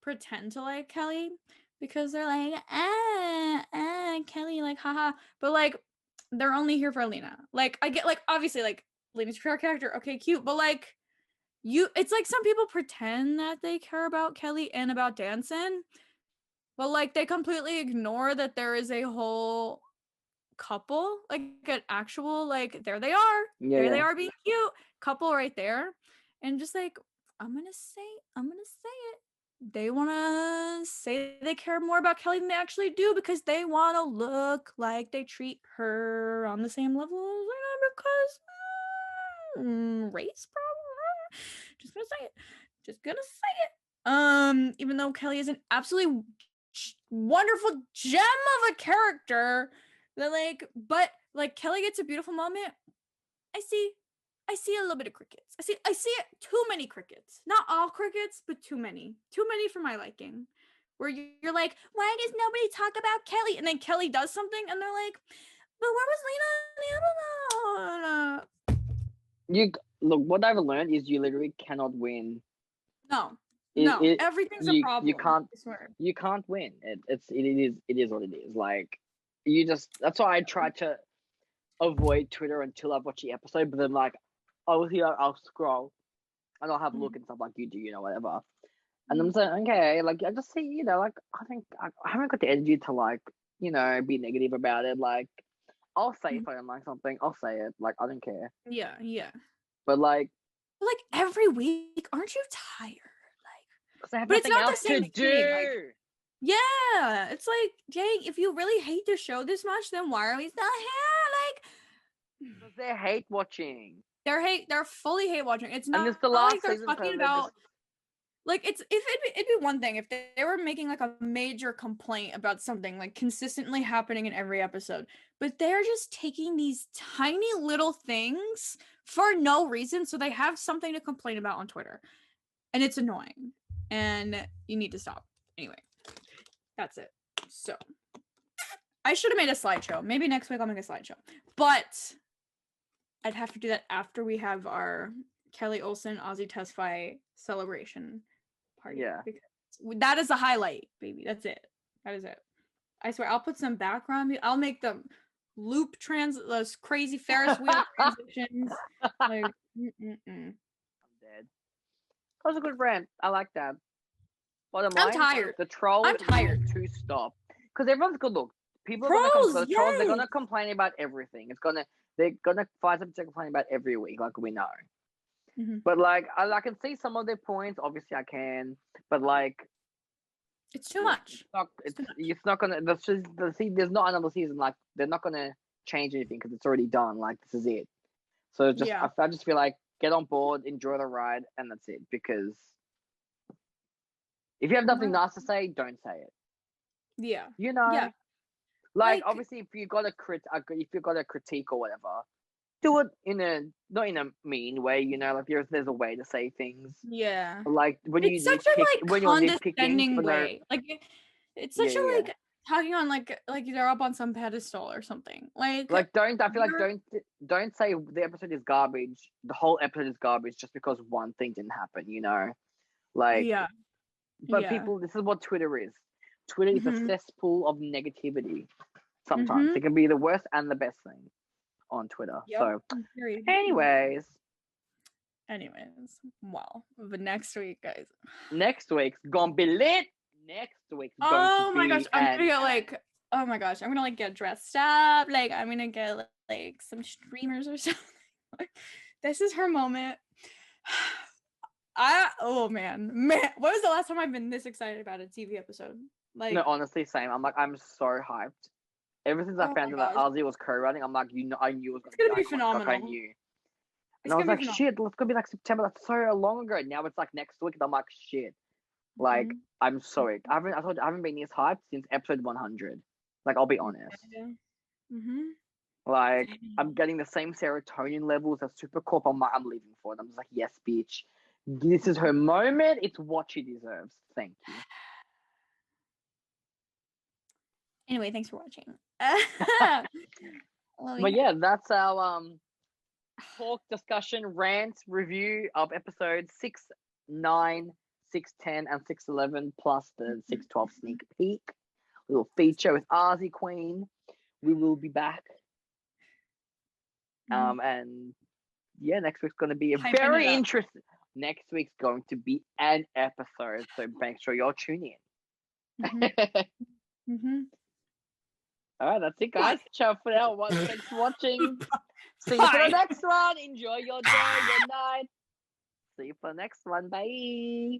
pretend to like Kelly because they're like Kelly, like haha, but like they're only here for Lena. Like I get like obviously like Lena's your character, okay, cute, but like it's like some people pretend that they care about Kelly and about Danson. But like they completely ignore that there is a whole couple, like an actual like there they are, they are being cute couple right there, and just like I'm gonna say it. They want to say they care more about Kelly than they actually do because they want to look like they treat her on the same level as Lena because race problem. Just gonna say it. Even though Kelly is an absolutely wonderful gem of a character that like but like Kelly gets a beautiful moment. I see a little bit of crickets. I see it too many crickets. Not all crickets, but too many for my liking, where you're like, why does nobody talk about Kelly? And then Kelly does something and they're like, but where was Lena? You look, what I've learned is you literally cannot win. No, everything's a problem. You can't win. It is what it is. Like that's why I try to avoid Twitter until I've watched the episode. But then like I'll scroll and I'll have a look and stuff like you do, whatever. And I'm saying, okay, like I just see, like I think I haven't got the energy to like, be negative about it. Like I'll say if I don't like something, I'll say it. Like I don't care. Yeah. But like every week, aren't you tired? Because I have nothing else to do. Yeah, it's like, dang, if you really hate the show this much, then why are we still here? Like, because they're hate watching. They're fully hate watching. It's not. And it's the last like they're season. Talking about. Like it'd be one thing if they were making like a major complaint about something like consistently happening in every episode, but they're just taking these tiny little things for no reason, so they have something to complain about on Twitter, and it's annoying, and you need to stop. Anyway, that's it. So I should have made a slideshow. Maybe next week I'll make a slideshow, but I'd have to do that after we have our Kelly Olsen Ozzy Tesfaye celebration party. Yeah. Because that is the highlight, baby. That's it. That is it. I swear, I'll put some background. I'll make them loop those crazy Ferris wheel transitions. Like, I'm dead. That was a good rant. I like that. I'm tired. The trolls I'm tired to stop because everyone's good. Look, people trolls, are gonna trolls. They're gonna complain about everything. they're gonna find something to complain about every week, like we know. Mm-hmm. But like, I can see some of their points. Obviously, I can, but like, it's too much. It's not gonna. There's not another season. Like, they're not gonna change anything because it's already done. Like, this is it. So just, I just feel like get on board, enjoy the ride, and that's it. Because if you have nothing nice to say, don't say it. Yeah. You know. Yeah. Like obviously, if you got a critique or whatever, do it not in a mean way. You know, like there's a way to say things. Yeah. Like when it's you such a like when you're condescending nitpicking, way. Like it's such a like talking on like they're up on some pedestal or something. Like don't. I feel like don't say the episode is garbage. The whole episode is garbage just because one thing didn't happen. You know, like But people, this is what Twitter is. Twitter is a cesspool of negativity. Sometimes it can be the worst and the best thing on Twitter. So, anyways, well, but next week, guys. Next week's gonna be lit. Next week's going to be. Oh my gosh, I'm gonna get like. Oh my gosh, I'm gonna like get dressed up. Like I'm gonna get like some streamers or something. This is her moment. Oh man, what was the last time I've been this excited about a TV episode? Like, no, honestly, same. I'm so hyped. Ever since I found out that Ozzy was co-writing, I'm like, I knew it was gonna be phenomenal. I knew. And I was like, shit, it's gonna be like September. That's so long ago. Now it's like next week, and I'm like, shit. Like, I'm so I haven't been this hyped since episode 100. Like, I'll be honest. Like, I'm getting the same serotonin levels as Supercorp. I'm leaving for it. I'm just like, yes, bitch. This is her moment. It's what she deserves. Thank you. Anyway, thanks for watching. But yeah, that's our talk, discussion, rant, review of episodes 6, 9, 6, 10, and 6, 11, plus the 6, 12 sneak peek. Little feature with Ozzy Queen. We will be back. And yeah, next week's going to be a very interesting. Next week's going to be an episode, so make sure you're tuning in. All right, that's it, guys. Ciao for now. Thanks for watching. See you for the next one. Enjoy your day, your night. See you for the next one. Bye.